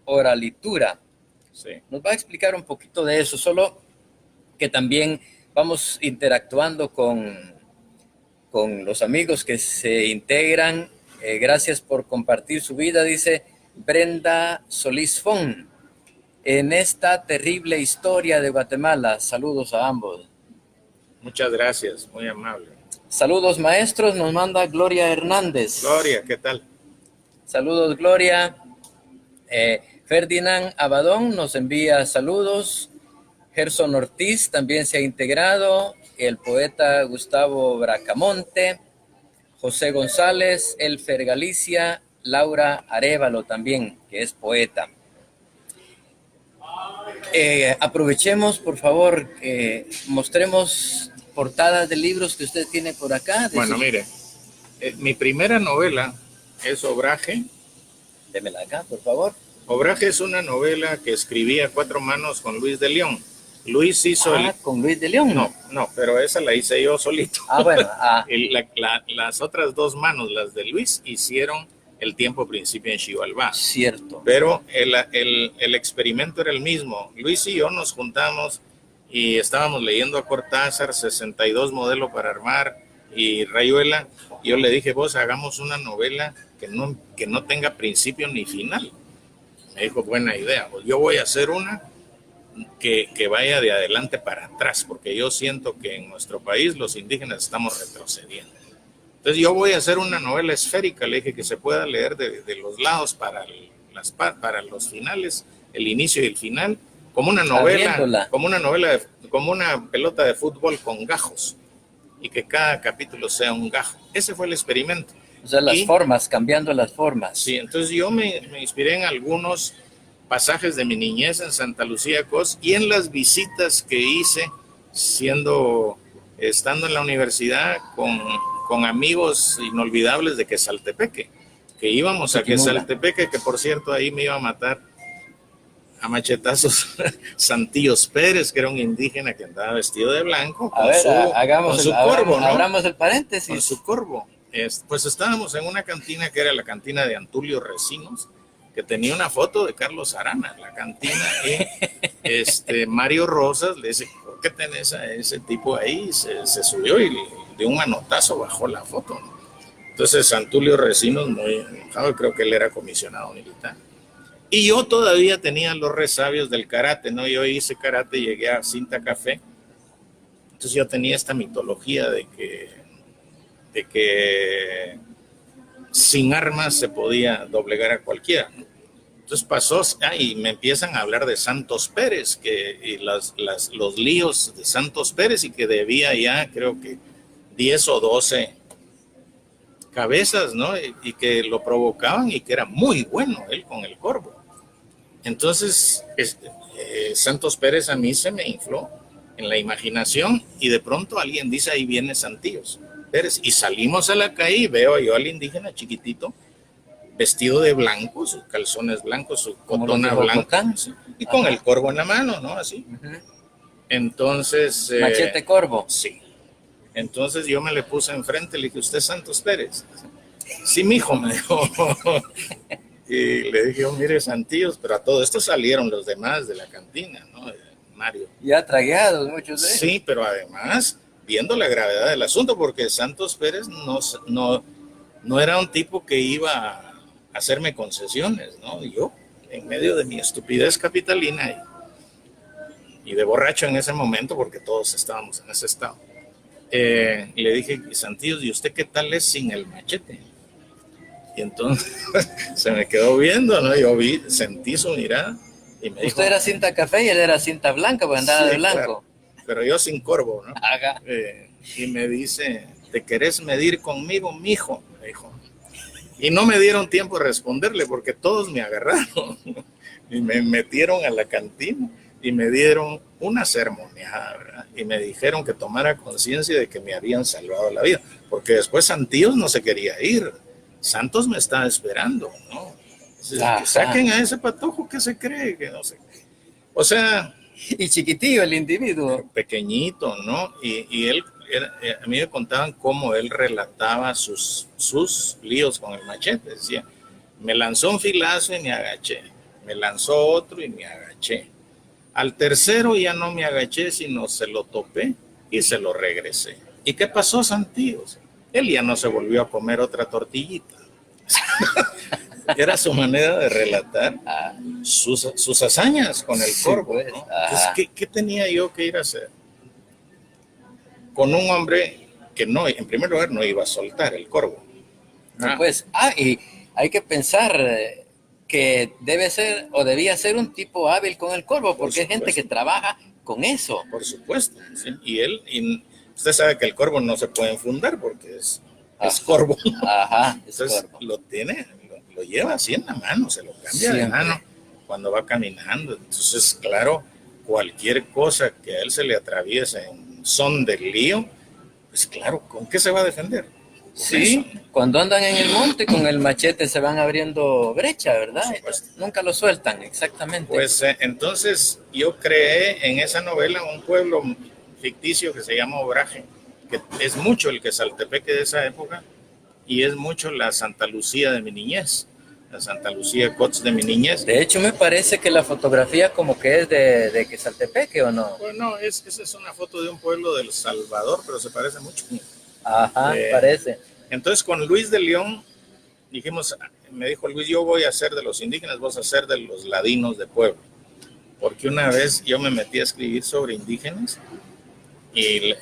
oralitura. sí. Nos va a explicar un poquito de eso, solo que también vamos interactuando con los amigos que se integran. Gracias por compartir su vida, dice Brenda Solís Fon. En esta terrible historia de Guatemala. Saludos a ambos. Muchas gracias, muy amable. Saludos maestros, nos manda Gloria Hernández. Gloria, ¿qué tal? Saludos Gloria. Ferdinand Abadón nos envía saludos. Gerson Ortiz también se ha integrado. El poeta Gustavo Bracamonte. José González, Elfer Galicia, Laura Arévalo también, que es poeta. Aprovechemos, por favor, mostremos portadas de libros que usted tiene por acá. Bueno, mire, mi primera novela es Obraje. Démela acá, por favor. Obraje es una novela que escribí a 4 manos con Luis de León. Luis hizo con Luis de León. No, pero esa la hice yo solito. Bueno. Las otras 2 manos, las de Luis, hicieron El tiempo principia en Xibalbá. Cierto. Pero el experimento era el mismo. Luis y yo nos juntamos y estábamos leyendo a Cortázar, 62 modelo para armar y Rayuela. Y yo le dije, vos hagamos una novela que no tenga principio ni final. Me dijo, buena idea. Pues yo voy a hacer una que vaya de adelante para atrás, porque yo siento que en nuestro país los indígenas estamos retrocediendo. Entonces yo voy a hacer una novela esférica, le dije, que se pueda leer de los lados para los finales, el inicio y el final, como una novela, como una pelota de fútbol con gajos, y que cada capítulo sea un gajo. Ese fue el experimento. O sea, cambiando las formas. Sí, entonces yo me inspiré en algunos pasajes de mi niñez en Santa Lucía Cos y en las visitas que hice estando en la universidad con amigos inolvidables de Quesaltepeque, que íbamos a Quesaltepeque, que por cierto ahí me iba a matar a machetazos Santillos Pérez, que era un indígena que andaba vestido de blanco con su corvo, ¿no? Abramos el paréntesis. Con su corvo. Pues estábamos en una cantina que era la cantina de Antulio Recinos, que tenía una foto de Carlos Arana en la cantina, y Mario Rosas le dice, ¿por qué tenés a ese tipo ahí? Se subió y de un manotazo bajó la foto, ¿no? Entonces Antulio Recinos, muy enojado, creo que él era comisionado militar. Y yo todavía tenía los resabios del karate, ¿no? Yo hice karate, llegué a Cinta Café, entonces yo tenía esta mitología de que sin armas se podía doblegar a cualquiera, ¿no? Entonces pasó, y me empiezan a hablar de Santos Pérez, y los líos de Santos Pérez, y que debía ya, creo que 10 o 12 cabezas, ¿no? Y que lo provocaban y que era muy bueno él con el corvo. Entonces, Santos Pérez a mí se me infló en la imaginación y de pronto alguien dice, ahí viene Santillos Pérez, y salimos a la calle y veo yo al indígena chiquitito, vestido de blanco, sus calzones blancos, su cotona blanca, y con el corvo en la mano, ¿no? Así. Entonces... Machete corvo. Sí. Entonces yo me le puse enfrente, le dije, ¿usted es Santos Pérez? Sí, mijo, me dijo. Y le dije, mire, Santillos, pero a todo esto salieron los demás de la cantina, ¿no? Mario. Ya tragueados muchos de ellos. Sí, pero además, viendo la gravedad del asunto, porque Santos Pérez no era un tipo que iba a hacerme concesiones, ¿no? Yo, en medio de mi estupidez capitalina y de borracho en ese momento, porque todos estábamos en ese estado, le dije, Santillos, ¿y usted qué tal es sin el machete? Y entonces se me quedó viendo, ¿no? Yo sentí su mirada y me dijo... Usted era cinta café y él era cinta blanca, porque andaba de blanco. Claro, pero yo sin corvo, ¿no? Ajá. Y me dice, ¿te querés medir conmigo, mijo? Me dijo. Y no me dieron tiempo de responderle porque todos me agarraron y me metieron a la cantina y me dieron una sermoneada, ¿verdad? Y me dijeron que tomara conciencia de que me habían salvado la vida, porque después Santillos no se quería ir. Santos me estaba esperando, ¿no? Que saquen a ese patojo que se cree que no sé. O sea, Y chiquitillo el individuo. pequeñito, ¿no? Y él, a mí me contaban cómo él relataba sus líos con el machete. Decía, me lanzó un filazo y me agaché, me lanzó otro y me agaché. Al tercero ya no me agaché, sino se lo topé y se lo regresé. ¿Y qué pasó, Santíos? Él ya no se volvió a comer otra tortillita. Era su manera de relatar sus hazañas con el Sí, corvo, pues. ¿no? Ajá. Entonces, ¿qué tenía yo que ir a hacer? Con un hombre que no, en primer lugar, no iba a soltar el corvo. No, pues, y hay que pensar que debe ser o debía ser un tipo hábil con el corvo, porque hay gente que trabaja con eso. Por supuesto. ¿Sí? Y usted sabe que el corvo no se puede enfundar porque es corvo. Ajá, es Entonces corvo. lo lleva así en la mano, se lo cambia de Siempre. mano cuando va caminando. Entonces, claro, cualquier cosa que a él se le atraviese en son del lío, pues claro, ¿con qué se va a defender? Sí, cuando andan en el monte con el machete se van abriendo brecha, ¿verdad? Por supuesto. Nunca lo sueltan, exactamente. Pues entonces yo creé en esa novela un pueblo ficticio que se llama Obraje, que es mucho el Quesaltepeque de esa época y es mucho la Santa Lucía de mi niñez, la Santa Lucía Cots de mi niñez. De hecho, me parece que la fotografía como que es de Quesaltepeque, ¿o no? Bueno, esa es una foto de un pueblo del Salvador, pero se parece mucho. Ajá, parece. Entonces con Luis de León dijimos, me dijo Luis, yo voy a hacer de los indígenas, vos a hacer de los ladinos de Puebla. Porque una vez yo me metí a escribir sobre indígenas y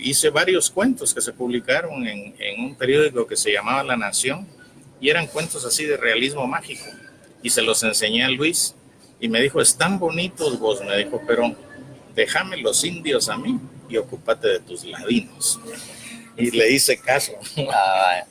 hice varios cuentos que se publicaron en un periódico que se llamaba La Nación y eran cuentos así de realismo mágico y se los enseñé a Luis y me dijo, están bonitos vos, me dijo, pero déjame los indios a mí y ocúpate de tus ladinos. Y le hice caso.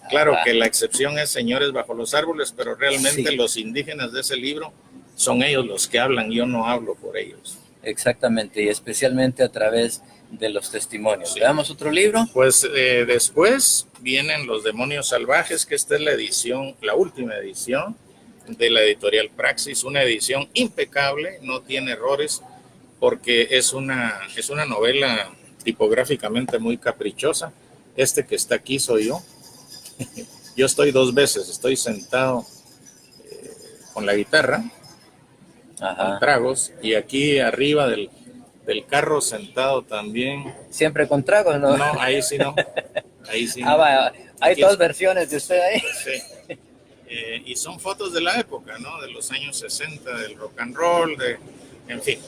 Claro que la excepción es Señores bajo los árboles, pero realmente los indígenas de ese libro son ellos los que hablan, yo no hablo por ellos. Exactamente, y especialmente a través de los testimonios. ¿Veamos otro libro? Pues después vienen Los Demonios Salvajes, que esta es la edición, la última edición de la editorial Praxis, una edición impecable, no tiene errores, porque es una novela tipográficamente muy caprichosa. Este que está aquí soy yo. Yo estoy 2 veces, estoy sentado con la guitarra, con tragos, y aquí arriba del carro sentado también. Siempre con tragos, ¿no? No, ahí sí no. Ahí sí. Vaya, hay dos versiones de usted ahí. Sí. Y son fotos de la época, ¿no? De los años 60, del rock and roll, en fin.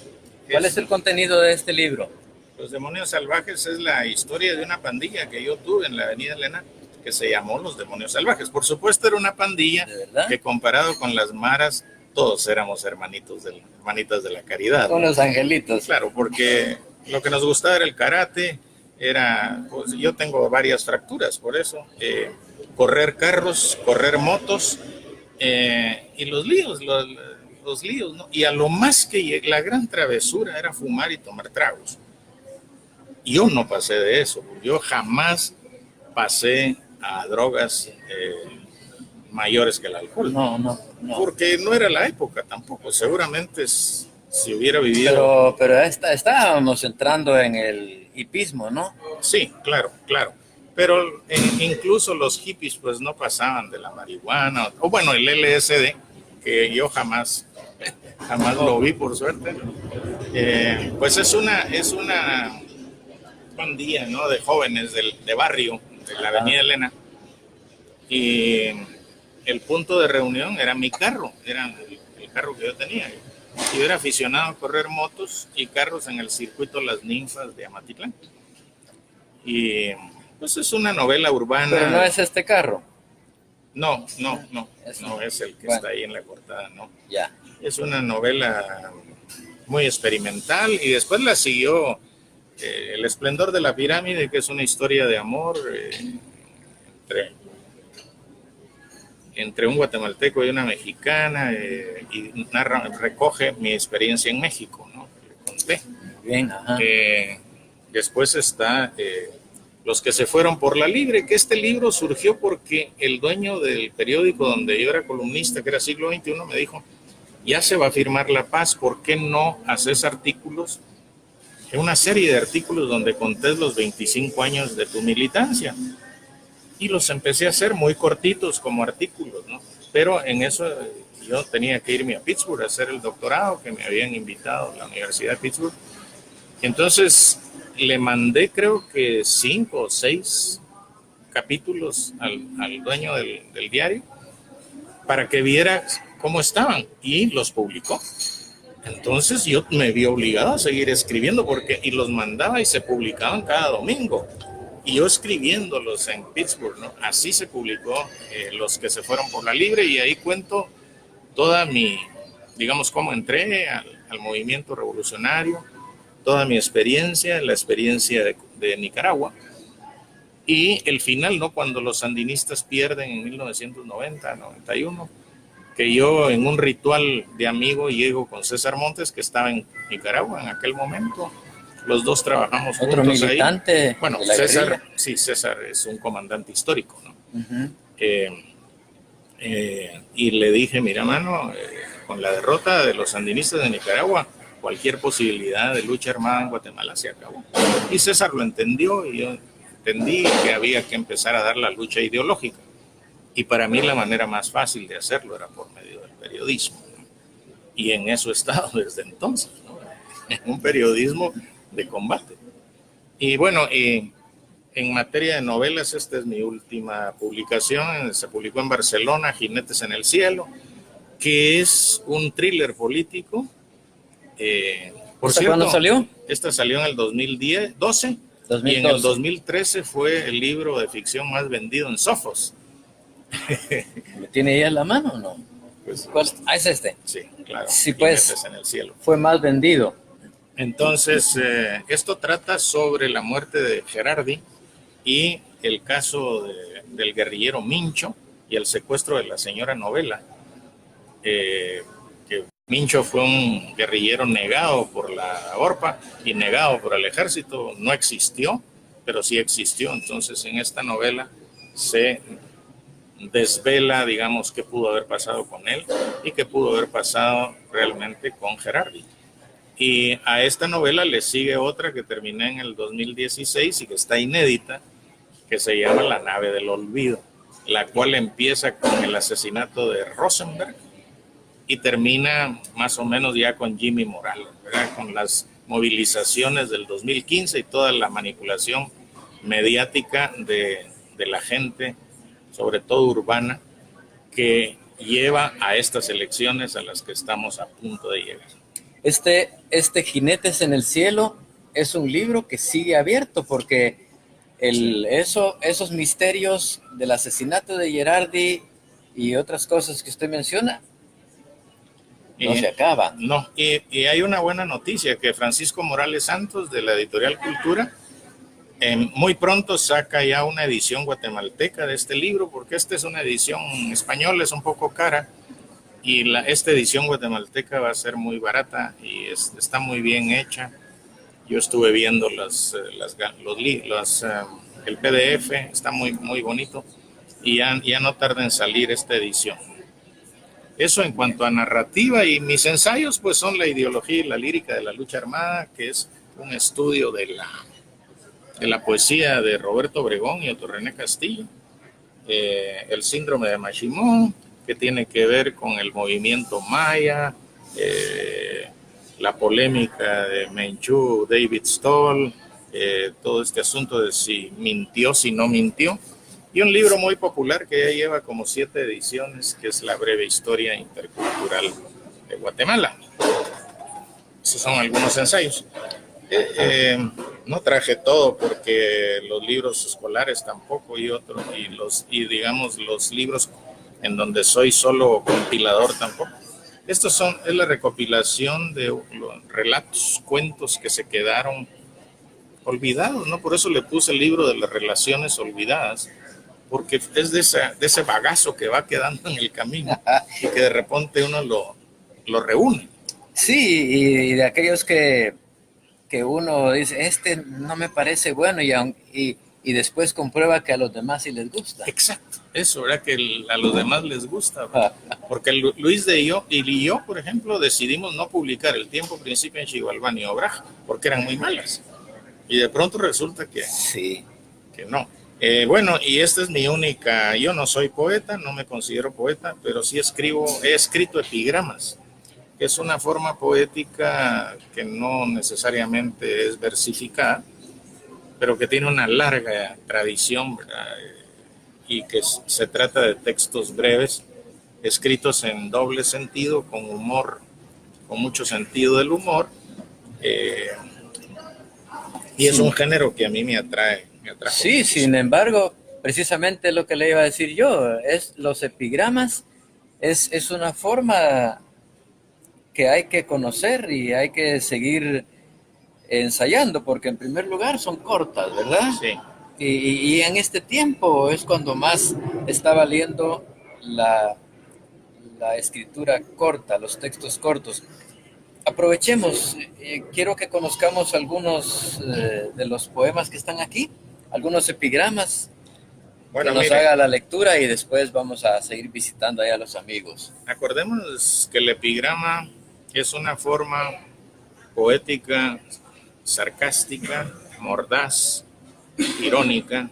¿Cuál es el contenido de este libro? Los Demonios Salvajes es la historia de una pandilla que yo tuve en la Avenida Elena que se llamó Los Demonios Salvajes. Por supuesto era una pandilla que comparado con las maras, todos éramos hermanitas de la caridad. Con los angelitos. Claro, porque lo que nos gustaba era el karate, pues, yo tengo varias fracturas por eso, correr carros, correr motos y los líos, ¿no? Y a lo más que la gran travesura era fumar y tomar tragos. Yo no pasé de eso, yo jamás pasé a drogas mayores que el alcohol. No. Porque no era la época tampoco, seguramente si hubiera vivido... Pero estábamos entrando en el hipismo, ¿no? Sí, claro. Pero incluso los hippies pues no pasaban de la marihuana, o bueno, el LSD, que yo jamás lo vi por suerte. Pues es una pandilla, ¿no? De jóvenes de barrio, de la Avenida Elena. Y el punto de reunión era mi carro, era el carro que yo tenía. Yo era aficionado a correr motos y carros en el circuito Las Ninfas de Amatitlán. Y pues es una novela urbana. Pero no es este carro. No es el que está ahí en la portada, no. Ya. Es una novela muy experimental y después la siguió El Esplendor de la Pirámide, que es una historia de amor entre un guatemalteco y una mexicana y recoge mi experiencia en México, ¿no? Le conté. Bien, ajá. Después está Los que se fueron por la libre, que este libro surgió porque el dueño del periódico donde yo era columnista, que era Siglo XXI, me dijo, ya se va a firmar la paz, ¿por qué no haces artículos? Una serie de artículos donde contés los 25 años de tu militancia. Y los empecé a hacer muy cortitos como artículos, ¿no? Pero en eso yo tenía que irme a Pittsburgh a hacer el doctorado que me habían invitado a la Universidad de Pittsburgh. Entonces le mandé creo que 5 o 6 capítulos al dueño del diario para que viera cómo estaban y los publicó. Entonces yo me vi obligado a seguir escribiendo y los mandaba y se publicaban cada domingo. Y yo escribiéndolos en Pittsburgh, ¿no? Así se publicó los que se fueron por la libre, y ahí cuento toda mi, digamos, cómo entré al movimiento revolucionario, toda mi experiencia, la experiencia de Nicaragua, y el final, ¿no? Cuando los sandinistas pierden en 1990-91, que yo en un ritual de amigo llego con César Montes, que estaba en Nicaragua en aquel momento. Los dos trabajamos juntos. Otro militante. Ahí. Bueno, de la César, guerrilla. sí, César es un comandante histórico, ¿no? Uh-huh. Y le dije, mira, mano, con la derrota de los sandinistas de Nicaragua, cualquier posibilidad de lucha armada en Guatemala se acabó. Y César lo entendió, y yo entendí que había que empezar a dar la lucha ideológica. Y para mí la manera más fácil de hacerlo era por medio del periodismo, ¿no? Y en eso he estado desde entonces, ¿no? En un periodismo de combate. Y bueno, en materia de novelas, esta es mi última publicación. Se publicó en Barcelona, Jinetes en el Cielo, que es un thriller político. Por cierto, ¿cuándo salió? Esta salió en el 2012, y en el 2013 fue el libro de ficción más vendido en Sophos. ¿Me tiene ella en la mano o no? Pues, ¿Cuál? Ah, es este. Sí, claro. Sí, pues. Jinetes en el Cielo. Fue más vendido. Entonces, esto trata sobre la muerte de Gerardi y el caso del guerrillero Mincho y el secuestro de la señora Novela. Que Mincho fue un guerrillero negado por la ORPA y negado por el ejército. No existió, pero sí existió. Entonces, en esta novela se desvela, digamos, qué pudo haber pasado con él y qué pudo haber pasado realmente con Gerardi. Y a esta novela le sigue otra que terminé en el 2016 y que está inédita, que se llama La nave del olvido, la cual empieza con el asesinato de Rosenberg y termina más o menos ya con Jimmy Morales, ¿verdad? Con las movilizaciones del 2015 y toda la manipulación mediática de la gente, sobre todo urbana, que lleva a estas elecciones a las que estamos a punto de llegar. Este Jinetes en el Cielo es un libro que sigue abierto porque esos misterios del asesinato de Gerardi y otras cosas que usted menciona no se acaban. No, y hay una buena noticia, que Francisco Morales Santos de la editorial Cultura muy pronto saca ya una edición guatemalteca de este libro, porque esta es una edición española, es un poco cara, y esta edición guatemalteca va a ser muy barata y está muy bien hecha. Yo estuve viendo el PDF, está muy, muy bonito, y ya no tarda en salir esta edición. Eso en cuanto a narrativa, y mis ensayos pues son La ideología y la lírica de la lucha armada, que es un estudio de la poesía de Roberto Obregón y Otto René Castillo, el síndrome de Machimón, que tiene que ver con el movimiento maya, la polémica de Menchú, David Stoll, todo este asunto de si mintió, si no mintió, y un libro muy popular que ya lleva como 7 ediciones, que es La breve historia intercultural de Guatemala. Esos son algunos ensayos. No traje todo porque los libros escolares tampoco, y digamos los libros en donde soy solo compilador tampoco. Es la recopilación de los relatos, cuentos que se quedaron olvidados, ¿no? Por eso le puse el libro de las relaciones olvidadas, porque es de ese bagazo que va quedando en el camino y que de repente uno lo reúne. Sí, y de aquellos que uno dice, este no me parece bueno, y y después comprueba que a los demás sí les gusta. Exacto, eso, ¿verdad? Que a los demás les gusta, ¿verdad? Porque Luis y yo, por ejemplo, decidimos no publicar El tiempo, principio en Xibalbán y Obraja, porque eran muy malas. Y de pronto resulta Sí. que no. Bueno, y esta es mi única, yo no soy poeta, no me considero poeta, pero sí he escrito epigramas, que es una forma poética que no necesariamente es versificada, pero que tiene una larga tradición, ¿verdad? Y que se trata de textos breves, escritos en doble sentido, con humor, con mucho sentido del humor, y es un género que a mí me atrae. Sí, muchísimo. sin embargo, precisamente lo que le iba a decir yo, es los epigramas, es una forma que hay que conocer y hay que seguir ensayando, porque en primer lugar son cortas, ¿verdad? Sí. Y en este tiempo es cuando más está valiendo la escritura corta, los textos cortos. Aprovechemos, quiero que conozcamos algunos de los poemas que están aquí, algunos epigramas, Bueno, que nos mire, haga la lectura y después vamos a seguir visitando ahí a los amigos. acordémonos que el epigrama es una forma poética, sarcástica, mordaz, irónica,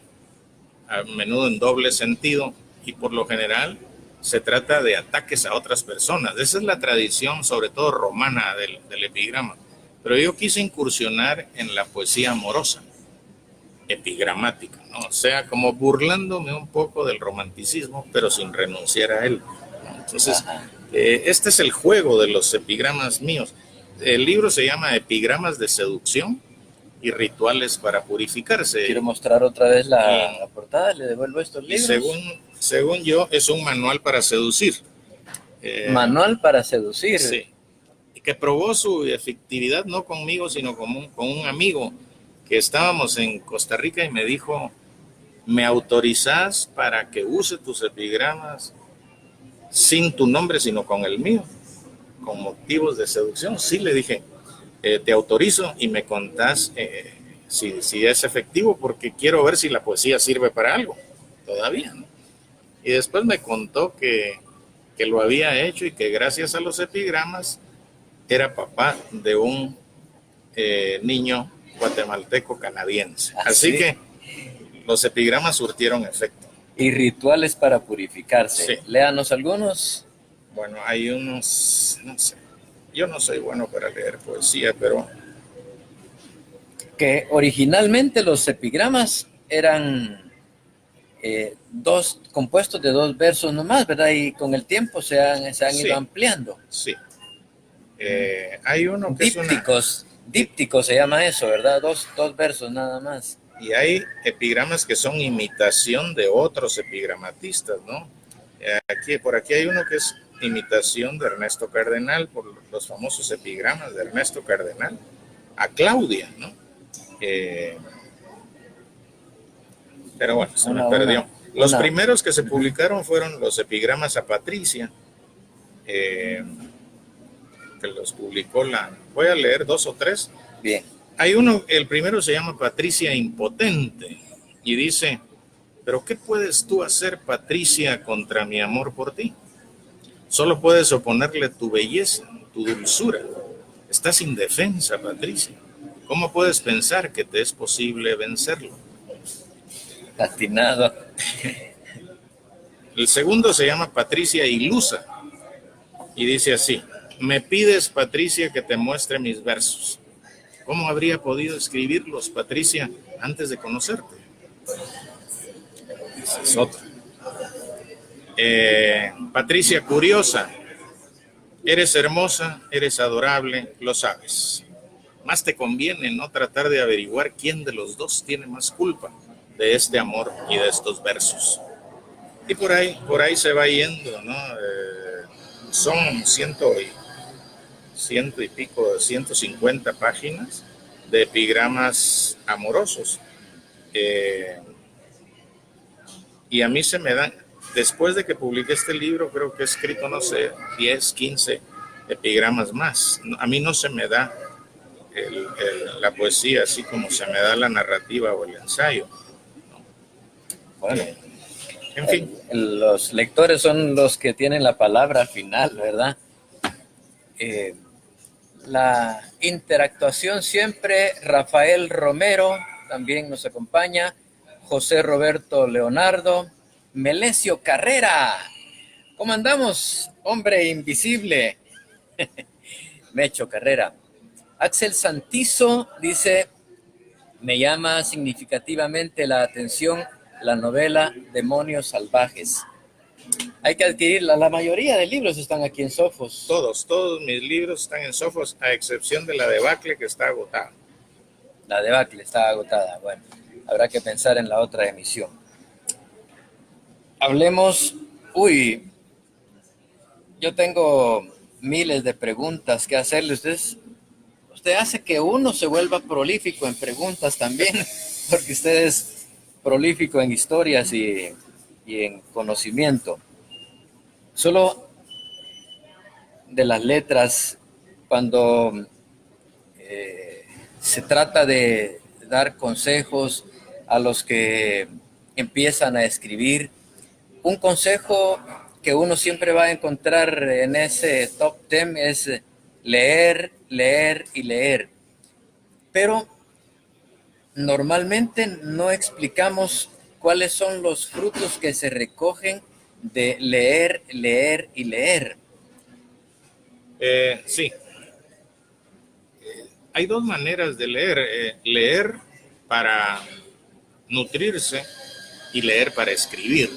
a menudo en doble sentido, y por lo general se trata de ataques a otras personas. Esa es la tradición, sobre todo romana, del epigrama. Pero yo quise incursionar en la poesía amorosa, epigramática, ¿no? O sea, como burlándome un poco del romanticismo, pero sin renunciar a él, ¿no? Entonces, este es el juego de los epigramas míos. El libro se llama Epigramas de seducción y rituales para purificarse. Quiero mostrar otra vez la portada, le devuelvo estos Y libros. según yo, es un manual para seducir. Manual para seducir. Sí. Y que probó su efectividad no conmigo, sino con un amigo que estábamos en Costa Rica y me dijo, ¿me autorizás para que use tus epigramas sin tu nombre, sino con el mío, con motivos de seducción? Sí, le dije, te autorizo y me contás si es efectivo, porque quiero ver si la poesía sirve para algo todavía, ¿no? Y después me contó que lo había hecho y que gracias a los epigramas era papá de un niño guatemalteco canadiense. Así que los epigramas surtieron efecto. Y rituales para purificarse. Sí. Léanos algunos. Bueno, hay unos, no sé, yo no soy bueno para leer poesía, pero... Que originalmente los epigramas eran compuestos de 2 versos nomás, ¿verdad? Y con el tiempo se han ido ampliando. Sí. Hay uno que Dípticos se llama eso, ¿verdad? Dos versos nada más. Y hay epigramas que son imitación de otros epigramatistas, ¿no? Por aquí hay uno que es imitación de Ernesto Cardenal, por los famosos epigramas de Ernesto Cardenal a Claudia, ¿no? Pero bueno, se me perdió. Los primeros que se publicaron fueron los epigramas a Patricia, que los publicó voy a leer 2 o 3. Bien. Hay uno, el primero se llama Patricia Impotente y dice, ¿pero qué puedes tú hacer, Patricia, contra mi amor por ti? Solo puedes oponerle tu belleza, tu dulzura. Estás indefensa, Patricia. ¿Cómo puedes pensar que te es posible vencerlo? Atinado. El segundo se llama Patricia Ilusa y dice así, me pides, Patricia, que te muestre mis versos. ¿Cómo habría podido escribirlos, Patricia, antes de conocerte? Esa es otra. Patricia Curiosa, eres hermosa, eres adorable, lo sabes. Más te conviene no tratar de averiguar quién de los dos tiene más culpa de este amor y de estos versos. Y por ahí se va yendo, ¿no? Son 150 páginas de epigramas amorosos. Y a mí se me dan, después de que publiqué este libro, creo que he escrito, no sé, 10, 15 epigramas más. A mí no se me da la poesía así como se me da la narrativa o el ensayo. Bueno, En fin, los lectores son los que tienen la palabra final, ¿verdad? La interactuación siempre, Rafael Romero también nos acompaña, José Roberto Leonardo, Melesio Carrera. ¿Cómo andamos, hombre invisible? Mecho Carrera. Axel Santizo dice, me llama significativamente la atención la novela Demonios Salvajes. Hay que adquirirla. La mayoría de libros están aquí en Sofos. todos mis libros están en Sofos, a excepción de La Debacle, que está agotada. La Debacle está agotada. Bueno, habrá que pensar en la otra emisión. Hablemos. Uy, yo tengo miles de preguntas que hacerle. Usted hace que uno se vuelva prolífico en preguntas también, porque usted es prolífico en historias y en conocimiento. Solo de las letras, cuando se trata de dar consejos a los que empiezan a escribir, un consejo que uno siempre va a encontrar en ese top 10 es leer, leer y leer. Pero normalmente no explicamos cuáles son los frutos que se recogen de leer, leer y leer. Sí. Hay dos maneras de leer. Leer para nutrirse y leer para escribir.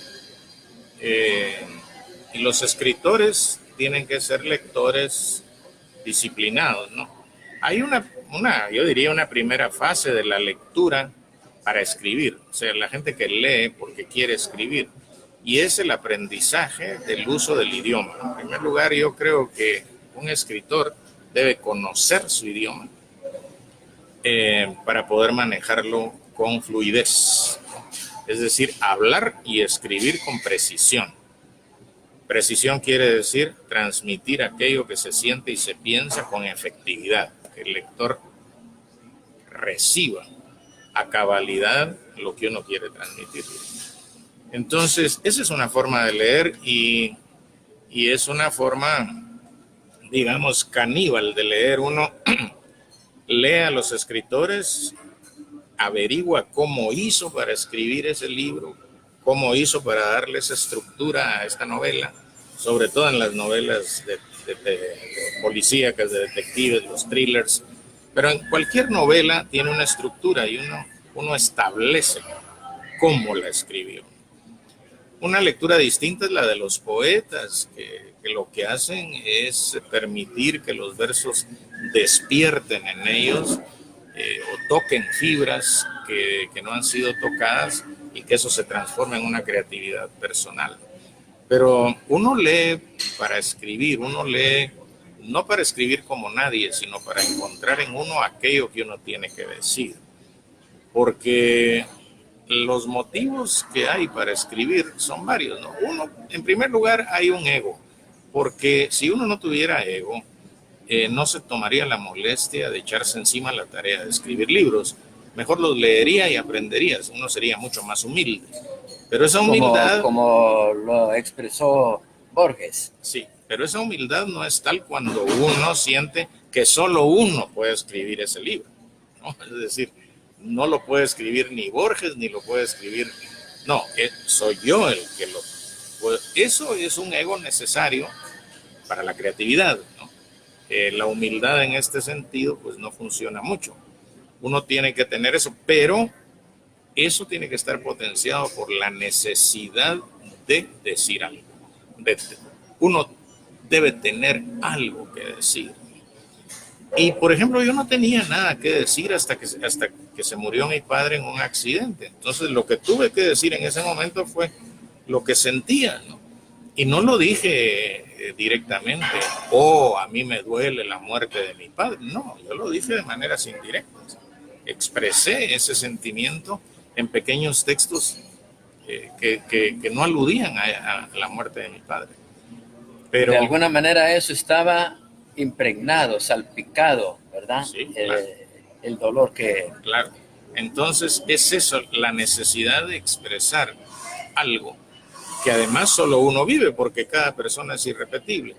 Y los escritores tienen que ser lectores disciplinados, ¿no? Hay yo diría una primera fase de la lectura para escribir, o sea, la gente que lee porque quiere escribir, y es el aprendizaje del uso del idioma. En primer lugar, yo creo que un escritor debe conocer su idioma para poder manejarlo con fluidez, es decir, hablar y escribir con precisión. Precisión quiere decir transmitir aquello que se siente y se piensa con efectividad, que el lector reciba a cabalidad lo que uno quiere transmitir. Entonces, esa es una forma de leer y es una forma, digamos, caníbal de leer. Uno lee a los escritores, averigua cómo hizo para escribir ese libro, cómo hizo para darles estructura a esta novela, sobre todo en las novelas de policíacas, de detectives, los thrillers, pero en cualquier novela tiene una estructura y uno establece cómo la escribió. Una lectura distinta es la de los poetas, que lo que hacen es permitir que los versos despierten en ellos o toquen fibras que no han sido tocadas y que eso se transforma en una creatividad personal. Pero uno lee para escribir, uno lee no para escribir como nadie, sino para encontrar en uno aquello que uno tiene que decir. Porque los motivos que hay para escribir son varios, ¿no? Uno, en primer lugar, hay un ego, porque si uno no tuviera ego, no se tomaría la molestia de echarse encima la tarea de escribir libros. Mejor los leería y aprendería, uno sería mucho más humilde. Pero esa humildad... Como lo expresó Borges. Sí, pero esa humildad no es tal cuando uno siente que solo uno puede escribir ese libro, ¿no? Es decir, no lo puede escribir ni Borges, ni lo puede escribir... No, soy yo el que lo... Pues eso es un ego necesario para la creatividad, ¿no? La humildad en este sentido pues no funciona mucho. Uno tiene que tener eso, pero eso tiene que estar potenciado por la necesidad de decir algo. Uno debe tener algo que decir. Y, por ejemplo, yo no tenía nada que decir hasta que se murió mi padre en un accidente. Entonces, lo que tuve que decir en ese momento fue lo que sentía, ¿no? Y no lo dije directamente, a mí me duele la muerte de mi padre. No, yo lo dije de maneras indirectas. Expresé ese sentimiento en pequeños textos que no aludían a la muerte de mi padre. Pero de alguna manera eso estaba impregnado, salpicado, ¿verdad? Sí, claro. El dolor que... Claro. Entonces es eso, la necesidad de expresar algo que además solo uno vive, porque cada persona es irrepetible.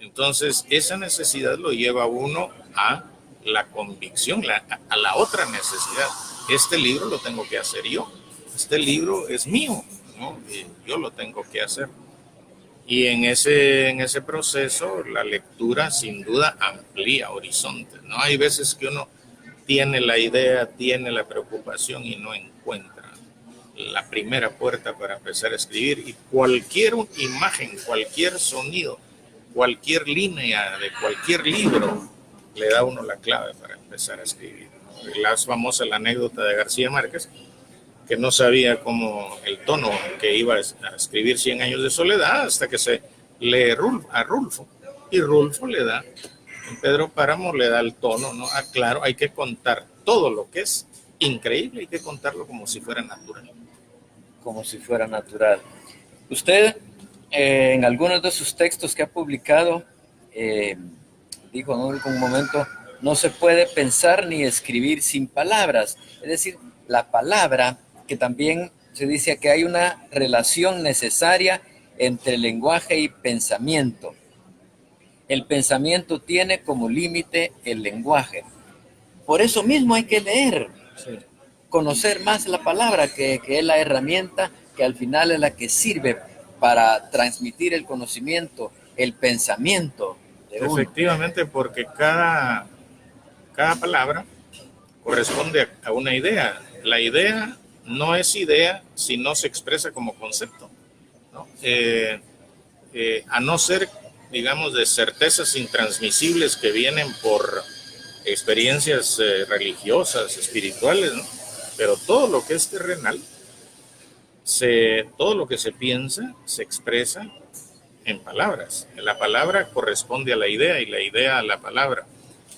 Entonces, esa necesidad lo lleva a uno a la convicción, a la otra necesidad. Este libro lo tengo que hacer yo. Este libro es mío, ¿no? Yo lo tengo que hacer. Y en ese proceso, la lectura sin duda amplía horizontes, ¿no? Hay veces que uno tiene la idea, tiene la preocupación y no encuentra la primera puerta para empezar a escribir, y cualquier imagen, cualquier sonido, cualquier línea de cualquier libro le da a uno la clave para empezar a escribir. La famosa la anécdota de García Márquez, que no sabía cómo el tono que iba a escribir 100 años de soledad hasta que se lee a Rulfo, y Rulfo le da, Pedro Páramo le da el tono, ¿no? Ah, claro, hay que contar todo lo que es increíble, hay que contarlo como si fuera natural. Como si fuera natural. Usted, en algunos de sus textos que ha publicado, dijo en algún momento, no se puede pensar ni escribir sin palabras. Es decir, la palabra, que también se dice que hay una relación necesaria entre lenguaje y pensamiento. El pensamiento tiene como límite el lenguaje. Por eso mismo hay que leer. Sí. Conocer más la palabra, que es la herramienta que al final es la que sirve para transmitir el conocimiento, el pensamiento de uno. Efectivamente, porque cada palabra corresponde a una idea. La idea no es idea si no se expresa como concepto, ¿no? A no ser, digamos, de certezas intransmisibles que vienen por experiencias religiosas, espirituales, ¿no? Pero todo lo que es terrenal, todo lo que se piensa, se expresa en palabras. La palabra corresponde a la idea y la idea a la palabra.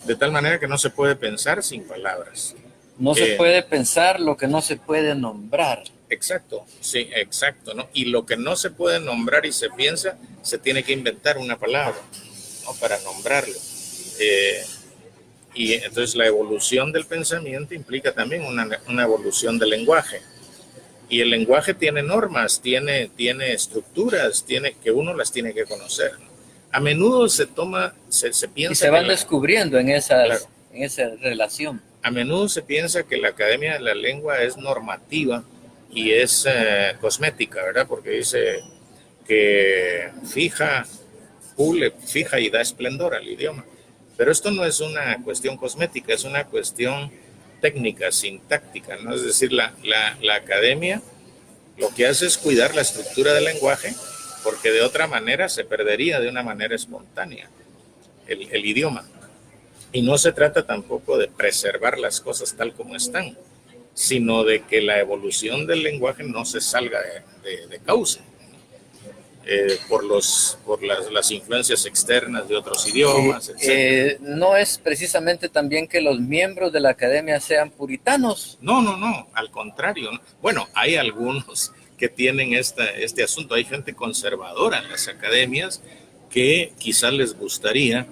De tal manera que no se puede pensar sin palabras. No se puede pensar lo que no se puede nombrar. Exacto, sí, exacto, ¿no? Y lo que no se puede nombrar y se piensa, se tiene que inventar una palabra, ¿no? Para nombrarlo. Y entonces la evolución del pensamiento implica también una evolución del lenguaje. Y el lenguaje tiene normas, tiene estructuras, que uno las tiene que conocer. A menudo se piensa... Y se van descubriendo en esa relación. A menudo se piensa que la Academia de la Lengua es normativa y es cosmética, ¿verdad? Porque dice que fija y da esplendor al idioma. Pero esto no es una cuestión cosmética, es una cuestión técnica, sintáctica, ¿no? Es decir, la academia lo que hace es cuidar la estructura del lenguaje, porque de otra manera se perdería de una manera espontánea el idioma. Y no se trata tampoco de preservar las cosas tal como están, sino de que la evolución del lenguaje no se salga de cauce. Por las influencias externas de otros idiomas, etc. ¿No es precisamente también que los miembros de la academia sean puritanos? No, al contrario, ¿no? Bueno, hay algunos que tienen este asunto, hay gente conservadora en las academias que quizás les gustaría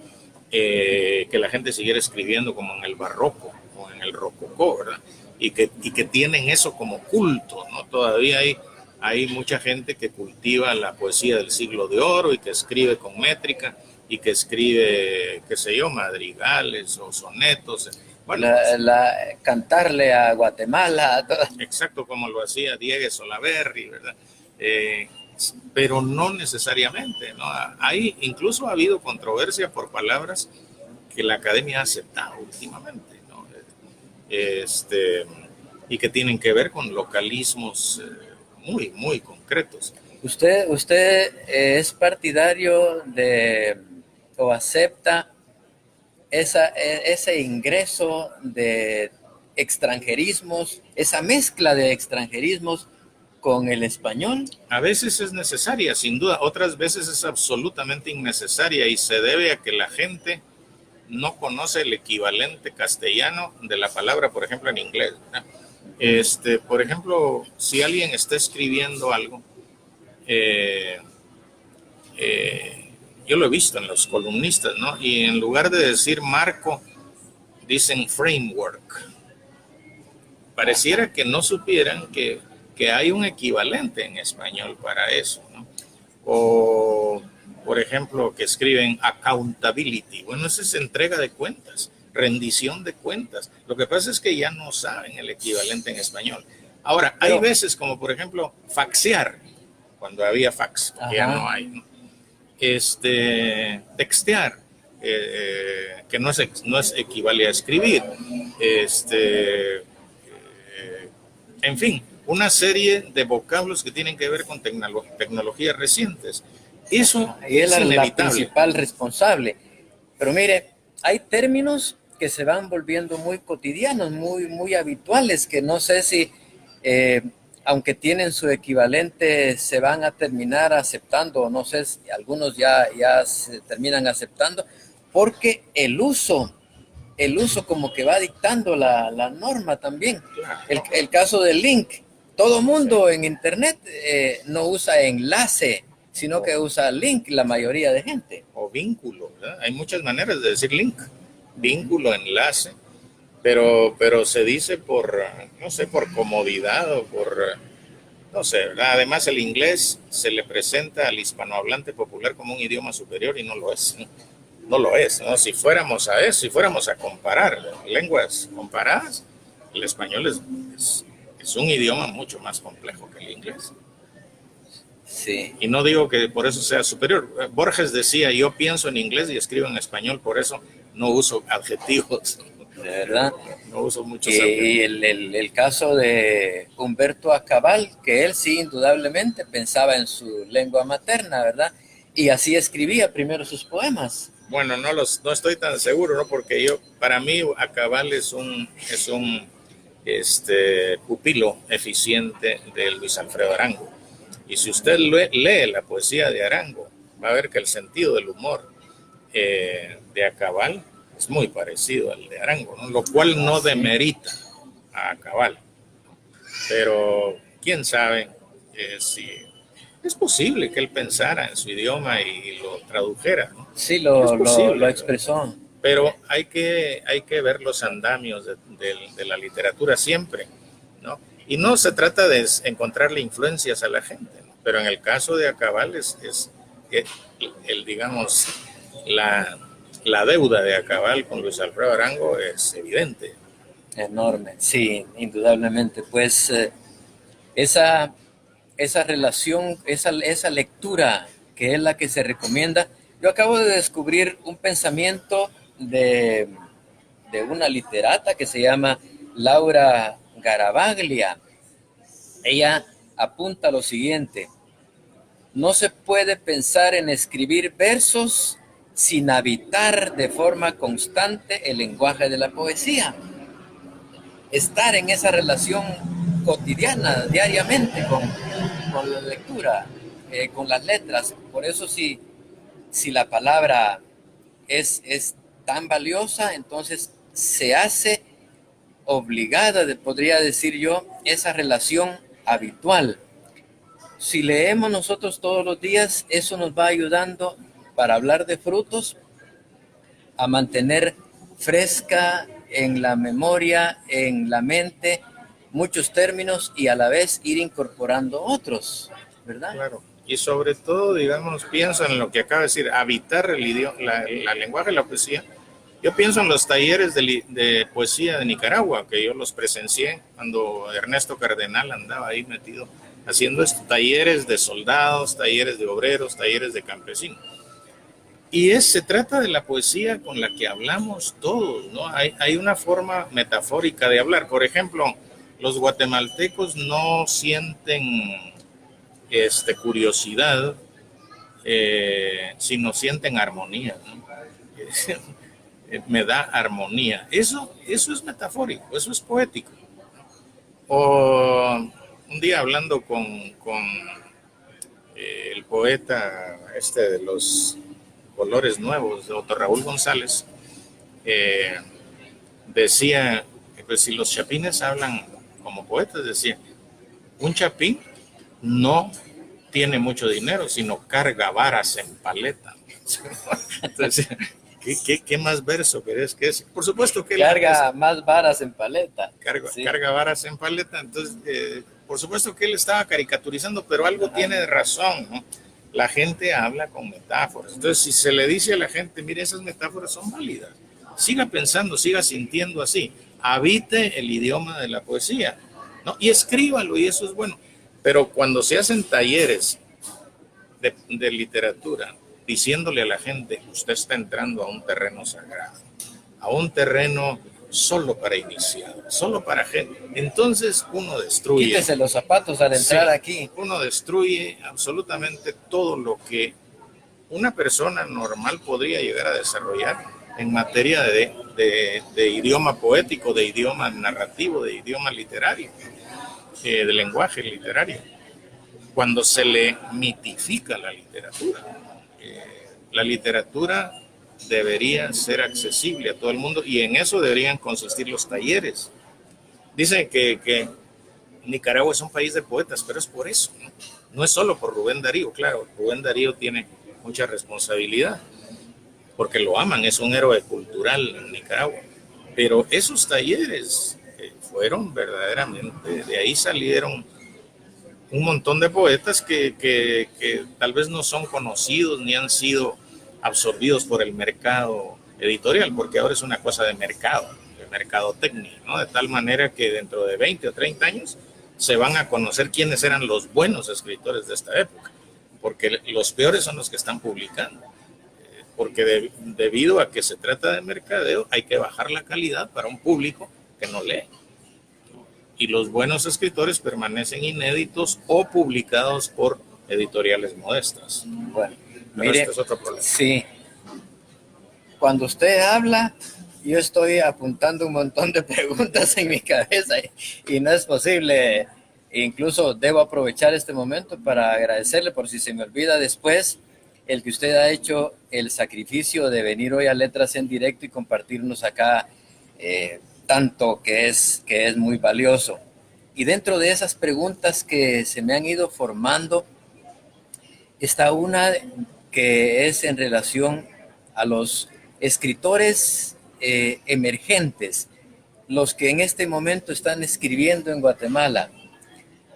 que la gente siguiera escribiendo como en el barroco o en el rococó, ¿verdad? Y que tienen eso como culto, ¿no? Todavía hay mucha gente que cultiva la poesía del siglo de oro y que escribe con métrica y que escribe, qué sé yo, madrigales o sonetos. Bueno, cantarle a Guatemala. Exacto, como lo hacía Diego Solaberry, ¿verdad? Pero no necesariamente, ¿no? Incluso ha habido controversia por palabras que la academia ha aceptado últimamente, ¿no? Y que tienen que ver con localismos muy, muy concretos. ¿Usted es partidario o acepta ese ingreso de extranjerismos, esa mezcla de extranjerismos con el español? A veces es necesaria, sin duda, otras veces es absolutamente innecesaria y se debe a que la gente no conoce el equivalente castellano de la palabra, por ejemplo, en inglés, ¿no? Por ejemplo, si alguien está escribiendo algo, yo lo he visto en los columnistas, ¿no? Y en lugar de decir marco, dicen framework. Pareciera que no supieran que que hay un equivalente en español para eso, ¿no? O, por ejemplo, que escriben accountability. Bueno, eso es entrega de cuentas, rendición de cuentas. Lo que pasa es que ya no saben el equivalente en español. Ahora, hay veces como, por ejemplo, faxear, cuando había fax, que ya no hay, ¿no? Textear, que no es equivale a escribir, en fin, una serie de vocablos que tienen que ver con tecnologías recientes. Eso es la inevitable. principal responsable. Pero mire, hay términos que se van volviendo muy cotidianos, muy habituales, que no sé si, aunque tienen su equivalente, se van a terminar aceptando, o no sé si algunos ya se terminan aceptando, porque el uso como que va dictando la norma también. El caso del link. Todo mundo en internet no usa enlace, sino que usa link la mayoría de gente. O vínculo, ¿verdad? Hay muchas maneras de decir link, vínculo, enlace, pero se dice por, no sé, por comodidad o por, no sé, ¿verdad? Además el inglés se le presenta al hispanohablante popular como un idioma superior y no lo es, ¿no? No lo es, ¿no? Si fuéramos a eso, si fuéramos a comparar lenguas comparadas, el español es un idioma mucho más complejo que el inglés. Sí. Y no digo que por eso sea superior. Borges decía, yo pienso en inglés y escribo en español, por eso no uso adjetivos. De verdad. No uso muchos adjetivos. Y el caso de Humberto Acabal, que él sí indudablemente pensaba en su lengua materna, ¿verdad? Y así escribía primero sus poemas. Bueno, no estoy tan seguro, ¿no? Porque para mí Acabal es un pupilo eficiente de Luis Alfredo Arango. Y si usted lee la poesía de Arango, va a ver que el sentido del humor de Acabal es muy parecido al de Arango, ¿no? Lo cual no demerita a Acabal. Pero quién sabe si es posible que él pensara en su idioma y lo tradujera, ¿no? Sí, lo expresó. Pero hay que ver los andamios de la literatura siempre, ¿no? Y no se trata de encontrarle influencias a la gente, ¿no? Pero en el caso de Acabal digamos, la deuda de Acabal con Luis Alfredo Arango es evidente. Enorme, sí, indudablemente. Pues esa relación, esa lectura que es la que se recomienda. Yo acabo de descubrir un pensamiento de una literata que se llama Laura Garavaglia. Ella apunta lo siguiente: no se puede pensar en escribir versos sin habitar de forma constante el lenguaje de la poesía. Estar en esa relación cotidiana, diariamente, con la lectura, con las letras. Por eso si la palabra es tan valiosa, entonces se hace obligada, podría decir yo, esa relación habitual. Si leemos nosotros todos los días, eso nos va ayudando para hablar de frutos, a mantener fresca en la memoria, en la mente, muchos términos y a la vez ir incorporando otros, ¿verdad? Claro. Y sobre todo, digamos, pienso en lo que acaba de decir, habitar el idioma, la lenguaje de la poesía. Yo pienso en los talleres de poesía de Nicaragua, que yo los presencié cuando Ernesto Cardenal andaba ahí metido haciendo estos talleres de soldados, talleres de obreros, talleres de campesinos. Y se trata de la poesía con la que hablamos todos, ¿no? Hay una forma metafórica de hablar. Por ejemplo, los guatemaltecos no sienten curiosidad, sino sienten armonía, ¿no? Me da armonía. Eso es metafórico, eso es poético. O un día hablando con el poeta de los colores nuevos, doctor Raúl González, decía, pues si los chapines hablan como poetas, decía, un chapín no tiene mucho dinero, sino carga varas en paleta. Entonces, ¿Qué más verso querés que es? Por supuesto que carga más varas en paleta. Carga varas en paleta. Entonces, por supuesto que él estaba caricaturizando, pero algo tiene de razón, ¿no? La gente habla con metáforas. Entonces, si se le dice a la gente, mire, esas metáforas son válidas, siga pensando, siga sintiendo así, habite el idioma de la poesía, ¿no? Y escríbalo, y eso es bueno. Pero cuando se hacen talleres de literatura, diciéndole a la gente, usted está entrando a un terreno sagrado, a un terreno solo para iniciados, solo para gente. Entonces uno destruye. Quítese los zapatos al entrar aquí. Uno destruye absolutamente todo lo que una persona normal podría llegar a desarrollar en materia de idioma poético, de idioma narrativo, de idioma literario, de lenguaje literario. Cuando se le mitifica la literatura debería ser accesible a todo el mundo, y en eso deberían consistir los talleres. Dicen que Nicaragua es un país de poetas, pero es por eso, ¿no? No es solo por Rubén Darío, claro, Rubén Darío tiene mucha responsabilidad, porque lo aman, es un héroe cultural en Nicaragua, pero esos talleres fueron verdaderamente, de ahí salieron un montón de poetas que tal vez no son conocidos ni han sido absorbidos por el mercado editorial, porque ahora es una cosa de mercado técnico, ¿no? De tal manera que dentro de 20 o 30 años se van a conocer quiénes eran los buenos escritores de esta época, porque los peores son los que están publicando, porque debido a que se trata de mercadeo hay que bajar la calidad para un público que no lee. Y los buenos escritores permanecen inéditos o publicados por editoriales modestas. Bueno, pero mire, este es otro problema. Sí. Cuando usted habla, yo estoy apuntando un montón de preguntas en mi cabeza y no es posible. Incluso debo aprovechar este momento para agradecerle, por si se me olvida después, el que usted ha hecho el sacrificio de venir hoy a Letras en Directo y compartirnos acá tanto que es muy valioso. Y dentro de esas preguntas que se me han ido formando, está una que es en relación a los escritores emergentes, los que en este momento están escribiendo en Guatemala,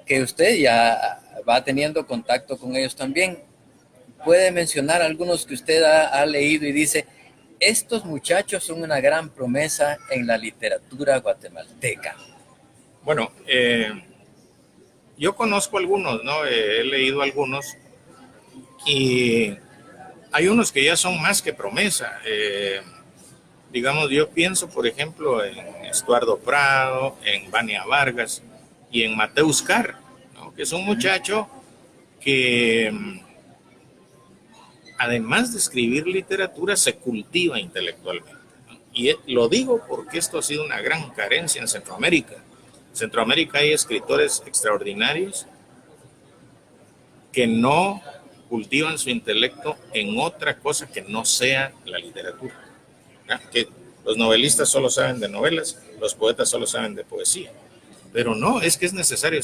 que usted ya va teniendo contacto con ellos también. Puede mencionar algunos que usted ha leído y dice, estos muchachos son una gran promesa en la literatura guatemalteca. Bueno, yo conozco algunos, ¿no? He leído algunos y hay unos que ya son más que promesa. Digamos, yo pienso, por ejemplo, en Estuardo Prado, en Vania Vargas y en Mateus Carr, ¿no? Que es un muchacho que, además de escribir literatura, se cultiva intelectualmente, ¿no? Y lo digo porque esto ha sido una gran carencia en Centroamérica. En Centroamérica hay escritores extraordinarios que no cultivan su intelecto en otra cosa que no sea la literatura, ¿no? Que los novelistas solo saben de novelas, los poetas solo saben de poesía. Pero no, es que es necesario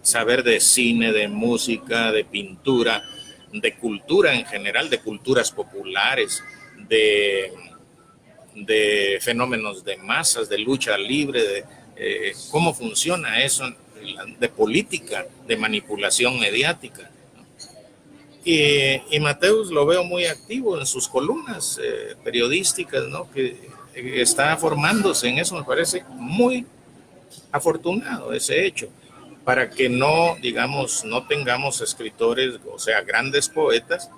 saber de cine, de música, de pintura, de cultura en general, de culturas populares, de fenómenos de masas, de lucha libre, de cómo funciona eso, de política, de manipulación mediática. Y Mateus lo veo muy activo en sus columnas periodísticas, ¿no? Que está formándose en eso. Me parece muy afortunado ese hecho, para que no, digamos, no tengamos escritores, o sea, grandes poetas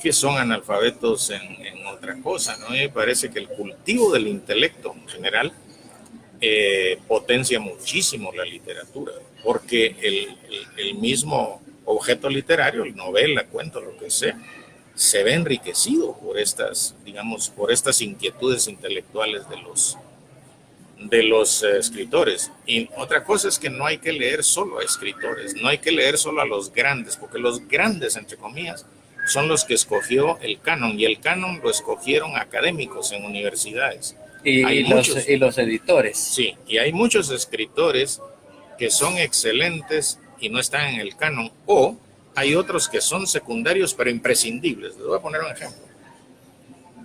que son analfabetos en otra cosa, ¿no? Y me parece que el cultivo del intelecto en general potencia muchísimo la literatura, porque el mismo objeto literario, novela, cuento, lo que sea, se ve enriquecido por estas, digamos, por estas inquietudes intelectuales de los escritores. Y otra cosa es que no hay que leer solo a escritores, no hay que leer solo a los grandes, porque los grandes, entre comillas, son los que escogió el canon, y el canon lo escogieron académicos en universidades. Y los editores. Sí, y hay muchos escritores que son excelentes y no están en el canon, o hay otros que son secundarios pero imprescindibles. Les voy a poner un ejemplo.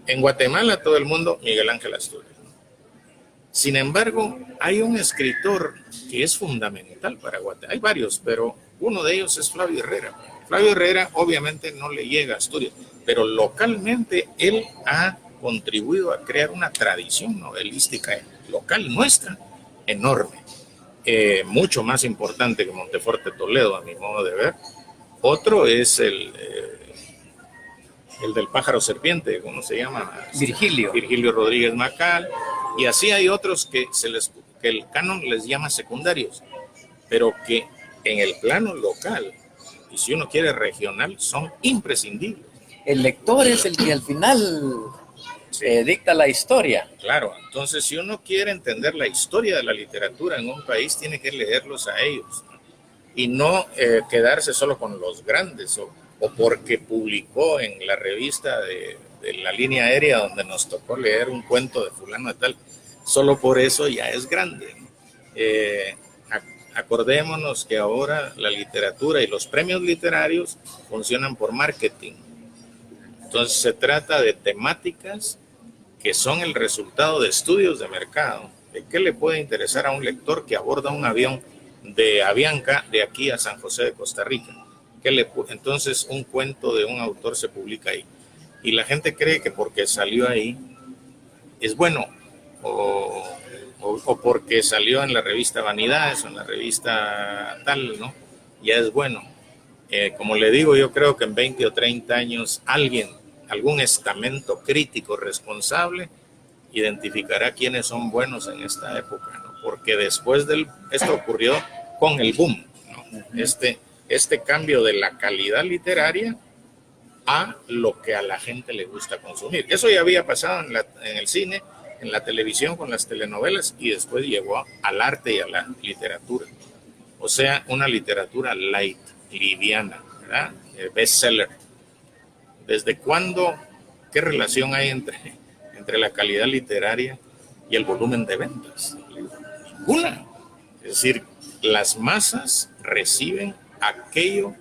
En Guatemala todo el mundo, Miguel Ángel Asturias. Sin embargo, hay un escritor que es fundamental para Guatemala. Hay varios, pero uno de ellos es Flavio Herrera. Flavio Herrera obviamente no le llega a Asturias, pero localmente él ha contribuido a crear una tradición novelística local nuestra enorme. Mucho más importante que Monteforte Toledo, a mi modo de ver. Otro es el del pájaro serpiente, ¿cómo se llama? Virgilio Rodríguez Macal. Y así hay otros que el canon les llama secundarios, pero que en el plano local, y si uno quiere regional, son imprescindibles. El lector es el que al final dicta la historia. Claro, entonces si uno quiere entender la historia de la literatura en un país, tiene que leerlos a ellos, ¿no? Y no quedarse solo con los grandes, o porque publicó en la revista de la línea aérea donde nos tocó leer un cuento de fulano de tal, solo por eso ya es grande. Acordémonos que ahora la literatura y los premios literarios funcionan por marketing. Entonces se trata de temáticas que son el resultado de estudios de mercado. ¿De qué le puede interesar a un lector que aborda un avión de Avianca de aquí a San José de Costa Rica? Entonces un cuento de un autor se publica ahí. Y la gente cree que porque salió ahí es bueno, o porque salió en la revista Vanidades o en la revista tal, ¿no? Ya es bueno. Como le digo, yo creo que en 20 o 30 años algún estamento crítico responsable identificará quiénes son buenos en esta época, ¿no? Porque después esto ocurrió con el boom, ¿no? Este cambio de la calidad literaria a lo que a la gente le gusta consumir. Eso ya había pasado en el cine, en la televisión, con las telenovelas, y después llegó al arte y a la literatura. O sea, una literatura light, liviana, ¿verdad? Bestseller. ¿Desde cuándo? ¿Qué relación hay entre la calidad literaria y el volumen de ventas? Ninguna. Es decir, las masas reciben aquello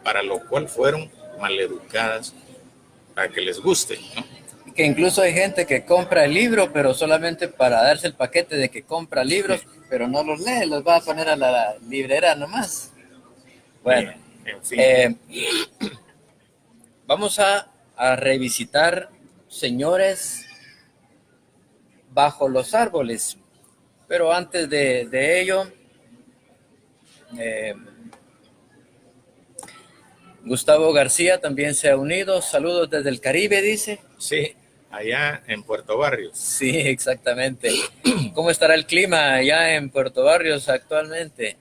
para lo cual fueron maleducadas, para que les guste, ¿no? Que incluso hay gente que compra el libro, pero solamente para darse el paquete de que compra libros, pero no los lee, los va a poner a la librera nomás. Bueno, en fin. Vamos a revisitar, señores, Bajo los árboles, pero antes de ello, Gustavo García también se ha unido. Saludos desde el Caribe, dice. Sí, allá en Puerto Barrios. Sí, exactamente. ¿Cómo estará el clima allá en Puerto Barrios actualmente?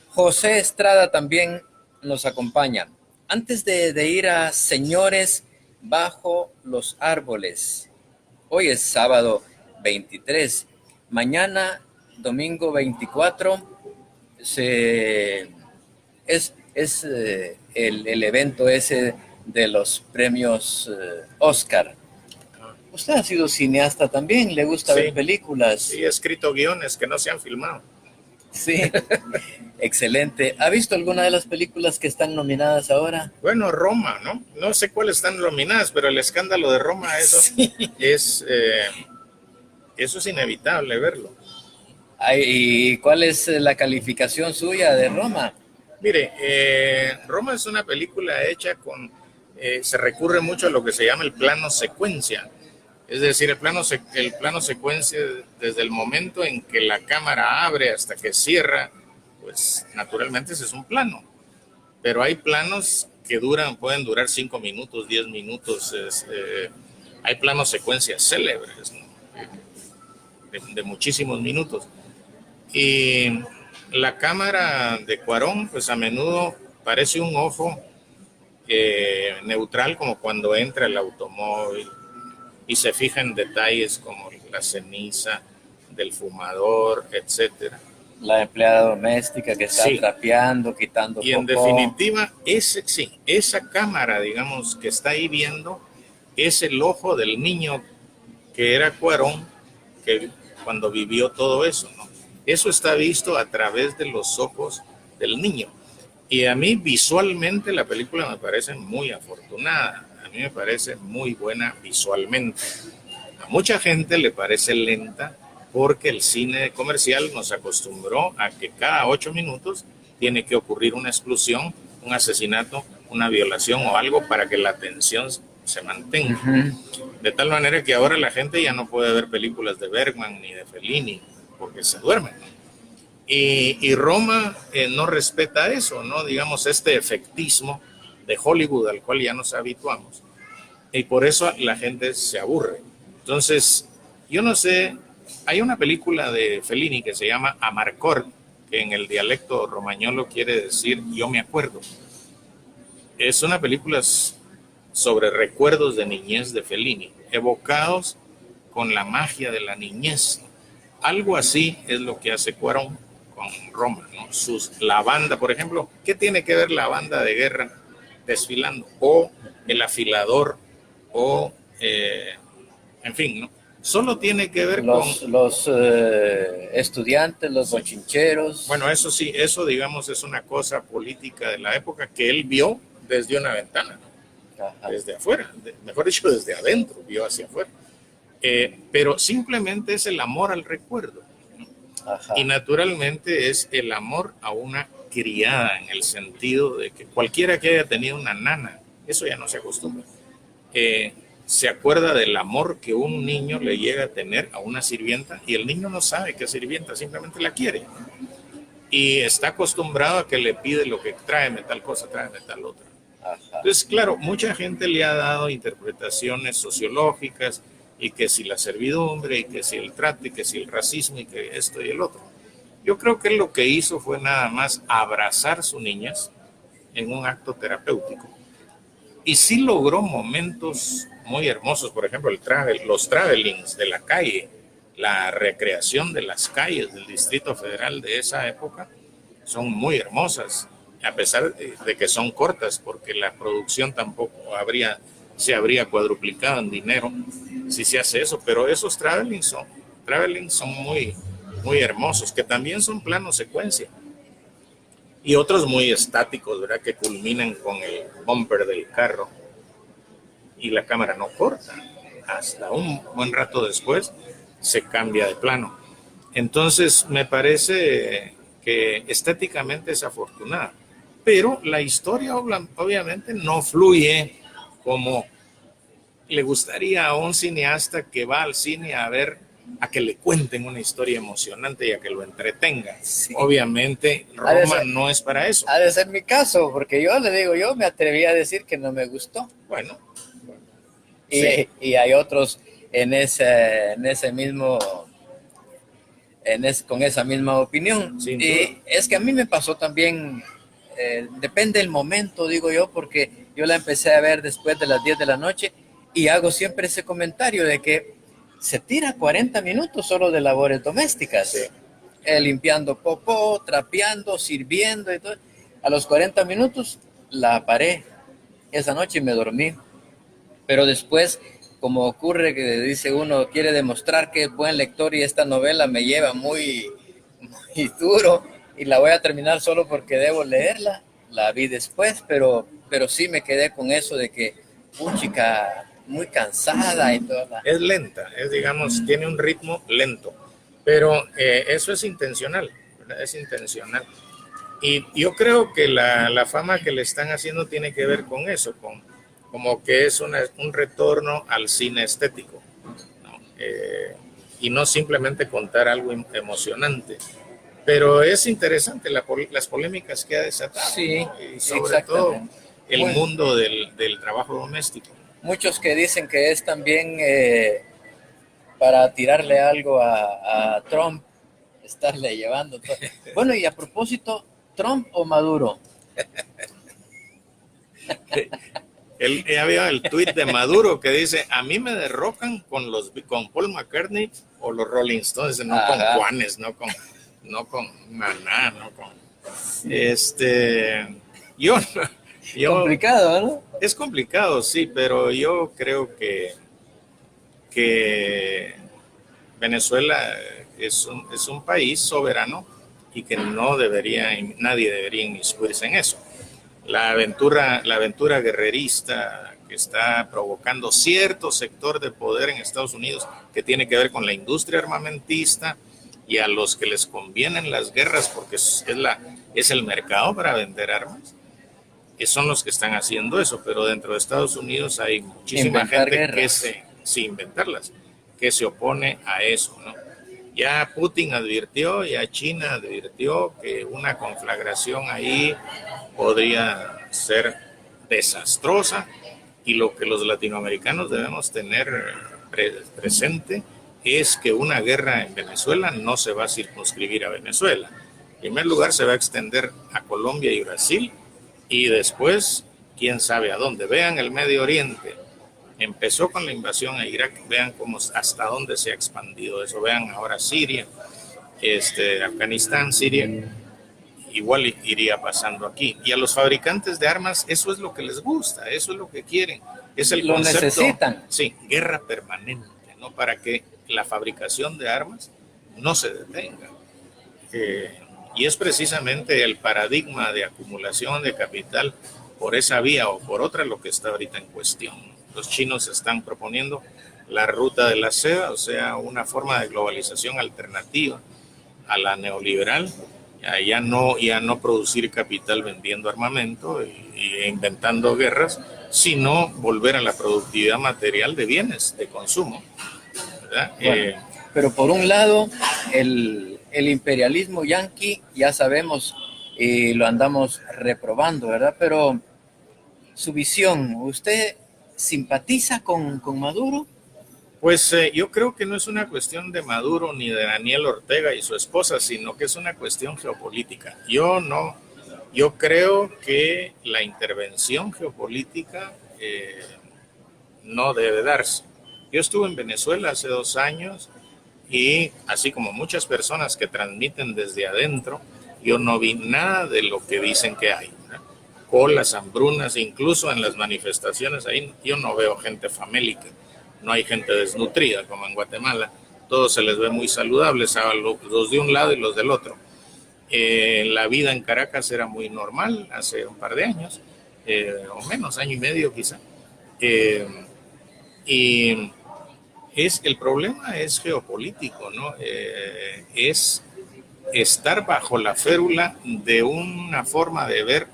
José Estrada también nos acompaña. Antes de ir a Señores Bajo los Árboles, hoy es sábado 23, mañana domingo 24 es el evento ese de los premios Oscar. Usted ha sido cineasta también, le gusta ver películas. Sí, he escrito guiones que no se han filmado. Sí, excelente. ¿Ha visto alguna de las películas que están nominadas ahora? Bueno, Roma, ¿no? No sé cuáles están nominadas, pero el escándalo de Roma, eso es inevitable verlo. ¿Y cuál es la calificación suya de Roma? Mire, Roma es una película hecha se recurre mucho a lo que se llama el plano secuencia. Es decir, el plano secuencia, desde el momento en que la cámara abre hasta que cierra, pues naturalmente ese es un plano. Pero hay planos que pueden durar 5 minutos, 10 minutos. Hay planos secuencias célebres, ¿no? de muchísimos minutos. Y la cámara de Cuarón, pues a menudo parece un ojo neutral, como cuando entra el automóvil y se fija en detalles como la ceniza del fumador, etcétera. La empleada doméstica que está trapeando, quitando y en popó. definitiva, esa cámara, digamos, que está ahí viendo, es el ojo del niño que era Cuarón, que cuando vivió todo eso, ¿no? Eso está visto a través de los ojos del niño. Y a mí visualmente la película me parece muy afortunada, a mí me parece muy buena visualmente. A mucha gente le parece lenta porque el cine comercial nos acostumbró a que cada 8 minutos tiene que ocurrir una explosión, un asesinato, una violación o algo para que la tensión se mantenga. De tal manera que ahora la gente ya no puede ver películas de Bergman ni de Fellini porque se duermen. Y Roma no respeta eso, ¿no? Digamos, este efectismo de Hollywood al cual ya nos habituamos. Y por eso la gente se aburre. Entonces, yo no sé, hay una película de Fellini que se llama Amarcord, que en el dialecto romagnolo quiere decir yo me acuerdo. Es una película sobre recuerdos de niñez de Fellini, evocados con la magia de la niñez. Algo así es lo que hace Cuarón con Roma, ¿no? La banda, por ejemplo, ¿qué tiene que ver la banda de guerra desfilando? O el afilador, o en fin, ¿no? Solo tiene que ver con los estudiantes, los bochincheros. Bueno, eso sí, eso digamos es una cosa política de la época que él vio desde una ventana, ¿no? Ajá. Desde afuera, mejor dicho, desde adentro, vio hacia afuera. Pero simplemente es el amor al recuerdo, ¿no? Ajá. Y naturalmente es el amor a una criada, en el sentido de que cualquiera que haya tenido una nana, eso ya no se acostumbra. Se acuerda del amor que un niño le llega a tener a una sirvienta y el niño no sabe que es sirvienta, simplemente la quiere. Y está acostumbrado a que le pide lo que tráeme tal cosa, tráeme tal otra. Ajá. Entonces, claro, mucha gente le ha dado interpretaciones sociológicas y que si la servidumbre y que si el trato y que si el racismo y que esto y el otro. Yo creo que lo que hizo fue nada más abrazar su niñez en un acto terapéutico. Y sí logró momentos muy hermosos, por ejemplo, los travelings de la calle, la recreación de las calles del Distrito Federal de esa época son muy hermosas, a pesar de que son cortas, porque la producción tampoco se habría cuadruplicado en dinero si se hace eso, pero esos travelings son muy, muy hermosos, que también son plano secuencia. Y otros muy estáticos, ¿verdad? Que culminan con el bumper del carro y la cámara no corta. Hasta un buen rato después se cambia de plano. Entonces me parece que estéticamente es afortunada. Pero la historia obviamente no fluye como le gustaría a un cineasta que va al cine a que le cuenten una historia emocionante y a que lo entretenga. Sí. Obviamente Roma no es para eso. Ha de ser mi caso, porque yo le digo, yo me atreví a decir que no me gustó. Bueno. Y hay otros con esa misma opinión. Y es que a mí me pasó también, depende del momento, digo yo, porque yo la empecé a ver después de las 10 de la noche y hago siempre ese comentario de que se tira 40 minutos solo de labores domésticas, sí. Limpiando popó, trapeando, sirviendo y todo. A los 40 minutos la paré esa noche y me dormí. Pero después, como ocurre que dice uno, quiere demostrar que es buen lector y esta novela me lleva muy, muy duro y la voy a terminar solo porque debo leerla. La vi después, pero sí me quedé con eso de que, chica, muy cansada y todo. Es lenta, tiene un ritmo lento, pero eso es intencional, ¿verdad? Es intencional. Y yo creo que la fama que le están haciendo tiene que ver con eso, como que es un retorno al cine estético, ¿no? Y no simplemente contar algo emocionante. Pero es interesante las polémicas que ha desatado, sí, ¿no? Y sobre todo el mundo del trabajo doméstico. Muchos que dicen que es también para tirarle algo a Trump, estarle llevando todo. Bueno, y a propósito, ¿Trump o Maduro? Había el tuit de Maduro que dice, a mí me derrocan con Paul McCartney o los Rolling Stones, no con Juanes, no con Maná, no con... Complicado, ¿no? Es complicado, sí, pero yo creo que Venezuela es un país soberano y que nadie debería inmiscuirse en eso. La aventura guerrerista que está provocando cierto sector de poder en Estados Unidos que tiene que ver con la industria armamentista y a los que les convienen las guerras porque es el mercado para vender armas, que son los que están haciendo eso, pero dentro de Estados Unidos hay muchísima gente guerras. Sin inventarlas, que se opone a eso, ¿no? Ya Putin advirtió, ya China advirtió que una conflagración ahí podría ser desastrosa, y lo que los latinoamericanos debemos tener presente es que una guerra en Venezuela no se va a circunscribir a Venezuela. En primer lugar, se va a extender a Colombia y Brasil, y después, quién sabe a dónde. Vean el Medio Oriente. Empezó con la invasión a Irak, vean hasta dónde se ha expandido eso. Vean ahora Siria, Afganistán, Siria. Igual iría pasando aquí. Y a los fabricantes de armas, eso es lo que les gusta, eso es lo que quieren. Es el concepto. Lo necesitan. Sí, guerra permanente, ¿no? Para que la fabricación de armas no se detenga. Y es precisamente el paradigma de acumulación de capital por esa vía o por otra lo que está ahorita en cuestión. Los chinos están proponiendo la ruta de la seda, o sea, una forma de globalización alternativa a la neoliberal. Ya no producir capital vendiendo armamento e inventando guerras, sino volver a la productividad material de bienes de consumo, ¿verdad? Bueno, pero por un lado, el imperialismo yanqui, ya sabemos, lo andamos reprobando, ¿verdad? Pero su visión, ¿usted simpatiza con Maduro? Pues yo creo que no es una cuestión de Maduro ni de Daniel Ortega y su esposa, sino que es una cuestión geopolítica. Yo creo que la intervención geopolítica no debe darse. Yo estuve en Venezuela hace 2 años y así como muchas personas que transmiten desde adentro, yo no vi nada de lo que dicen que hay, ¿no? Colas, hambrunas, incluso en las manifestaciones ahí yo no veo gente famélica. No hay gente desnutrida como en Guatemala, todos se les ve muy saludables, a los de un lado y los del otro. La vida en Caracas era muy normal hace un par de años, o menos, año y medio quizá. Y el problema es geopolítico, ¿no? Es estar bajo la férula de una forma de ver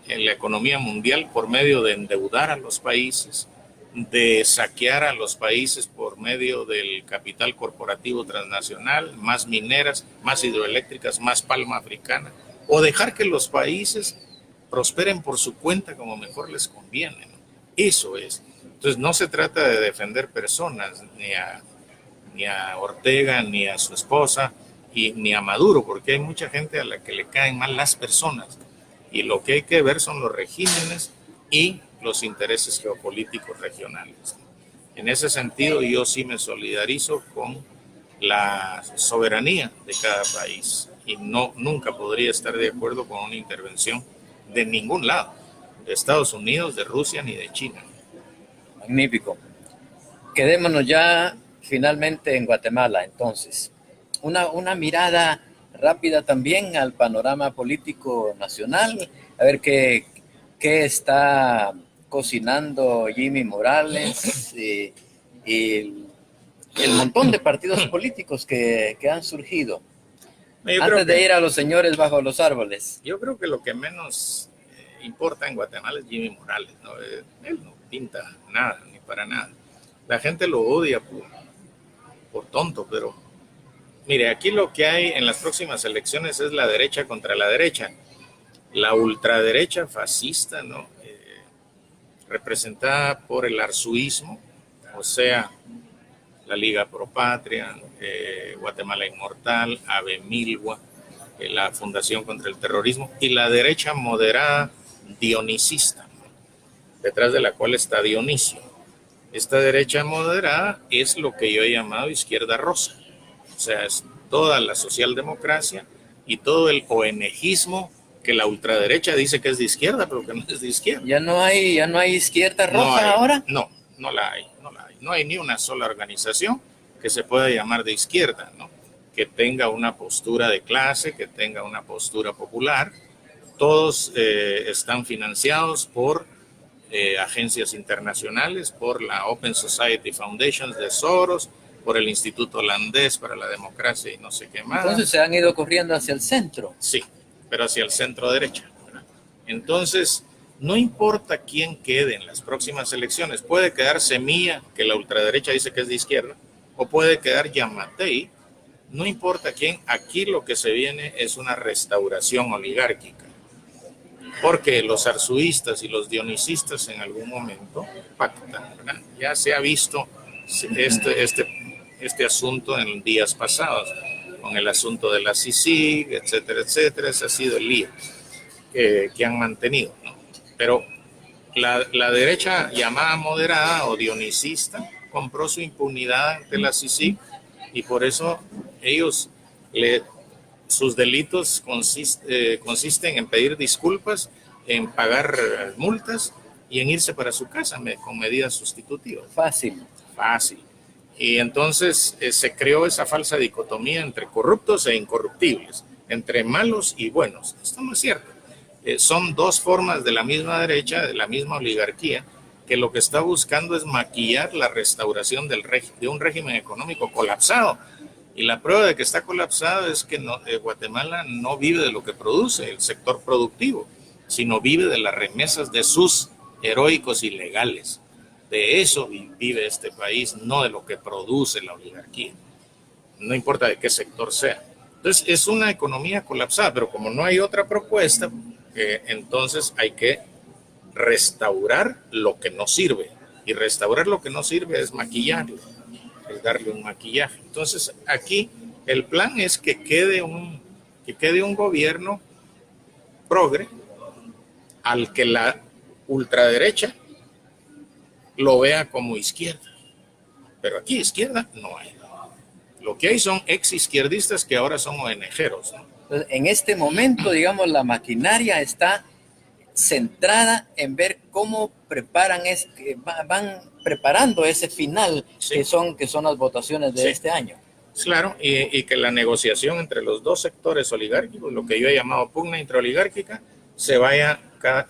en la economía mundial por medio de endeudar a los países, de saquear a los países por medio del capital corporativo transnacional, más mineras, más hidroeléctricas, más palma africana, o dejar que los países prosperen por su cuenta como mejor les conviene, ¿no? Eso es. Entonces no se trata de defender personas, ni a Ortega, ni a su esposa, ni a Maduro, porque hay mucha gente a la que le caen mal las personas, y lo que hay que ver son los regímenes y los intereses geopolíticos regionales. En ese sentido, yo sí me solidarizo con la soberanía de cada país y nunca podría estar de acuerdo con una intervención de ningún lado, de Estados Unidos, de Rusia ni de China. Magnífico. Quedémonos ya finalmente en Guatemala, entonces. Una mirada rápida también al panorama político nacional, a ver qué está cocinando Jimmy Morales y el montón de partidos políticos que han surgido. Antes de ir a los señores bajo los árboles. Yo creo que lo que menos importa en Guatemala es Jimmy Morales, ¿no? Él no pinta nada, ni para nada. La gente lo odia por tonto, pero mire, aquí lo que hay en las próximas elecciones es la derecha contra la derecha. La ultraderecha fascista, ¿no? Representada por el arzuismo, o sea, la Liga Pro Patria, Guatemala Inmortal, Ave Milwa, la Fundación contra el Terrorismo, y la derecha moderada dionisista, ¿no? Detrás de la cual está Dionisio. Esta derecha moderada es lo que yo he llamado izquierda rosa, o sea, es toda la socialdemocracia y todo el ONGismo que la ultraderecha dice que es de izquierda, pero que no es de izquierda. ¿Ya no hay izquierda roja ahora? No la hay. No hay ni una sola organización que se pueda llamar de izquierda, ¿no? que tenga una postura de clase, que tenga una postura popular. Todos están financiados por agencias internacionales, por la Open Society Foundation de Soros, por el Instituto Holandés para la Democracia y no sé qué más. Entonces se han ido corriendo hacia el centro. Sí, pero hacia el centro derecha, ¿verdad? Entonces, no importa quién quede en las próximas elecciones, puede quedar Semilla, que la ultraderecha dice que es de izquierda, o puede quedar Yamatei, no importa quién, aquí lo que se viene es una restauración oligárquica, porque los arzuistas y los dionisistas en algún momento pactan, ¿verdad? Ya se ha visto este asunto en días pasados, con el asunto de la CICIG, etcétera, etcétera. Ese ha sido el lío que han mantenido, ¿no? Pero la derecha llamada moderada o dionisista compró su impunidad ante la CICIG y por eso ellos, sus delitos consisten en pedir disculpas, en pagar multas y en irse para su casa con medidas sustitutivas. Fácil. Y entonces se creó esa falsa dicotomía entre corruptos e incorruptibles, entre malos y buenos. Esto no es cierto. Son dos formas de la misma derecha, de la misma oligarquía, que lo que está buscando es maquillar la restauración de un régimen económico colapsado. Y la prueba de que está colapsado es que Guatemala no vive de lo que produce el sector productivo, sino vive de las remesas de sus heroicos ilegales. De eso vive este país, no de lo que produce la oligarquía. No importa de qué sector sea. Entonces es una economía colapsada, pero como no hay otra propuesta, entonces hay que restaurar lo que no sirve. Y restaurar lo que no sirve es maquillarlo, es darle un maquillaje. Entonces aquí el plan es que quede un gobierno progre al que la ultraderecha lo vea como izquierda. Pero aquí izquierda no hay. Lo que hay son ex izquierdistas que ahora son ONGeros, ¿no? Entonces, en este momento, digamos, la maquinaria está centrada en ver cómo van preparando ese final, sí, que son las votaciones de este año. Claro, y que la negociación entre los dos sectores oligárquicos, lo que yo he llamado pugna intraoligárquica, se vaya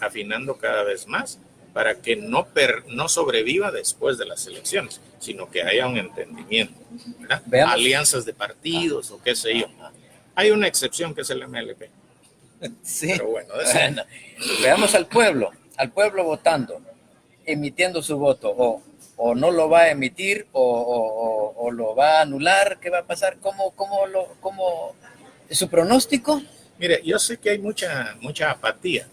afinando cada vez más para que no sobreviva después de las elecciones, sino que haya un entendimiento, ¿verdad? Alianzas de partidos o qué sé yo. Hay una excepción que es el MLP. Sí. Pero bueno, veamos al pueblo votando, emitiendo su voto, o no lo va a emitir, o lo va a anular. ¿Qué va a pasar? ¿Cómo es su pronóstico? Mire, yo sé que hay mucha apatía,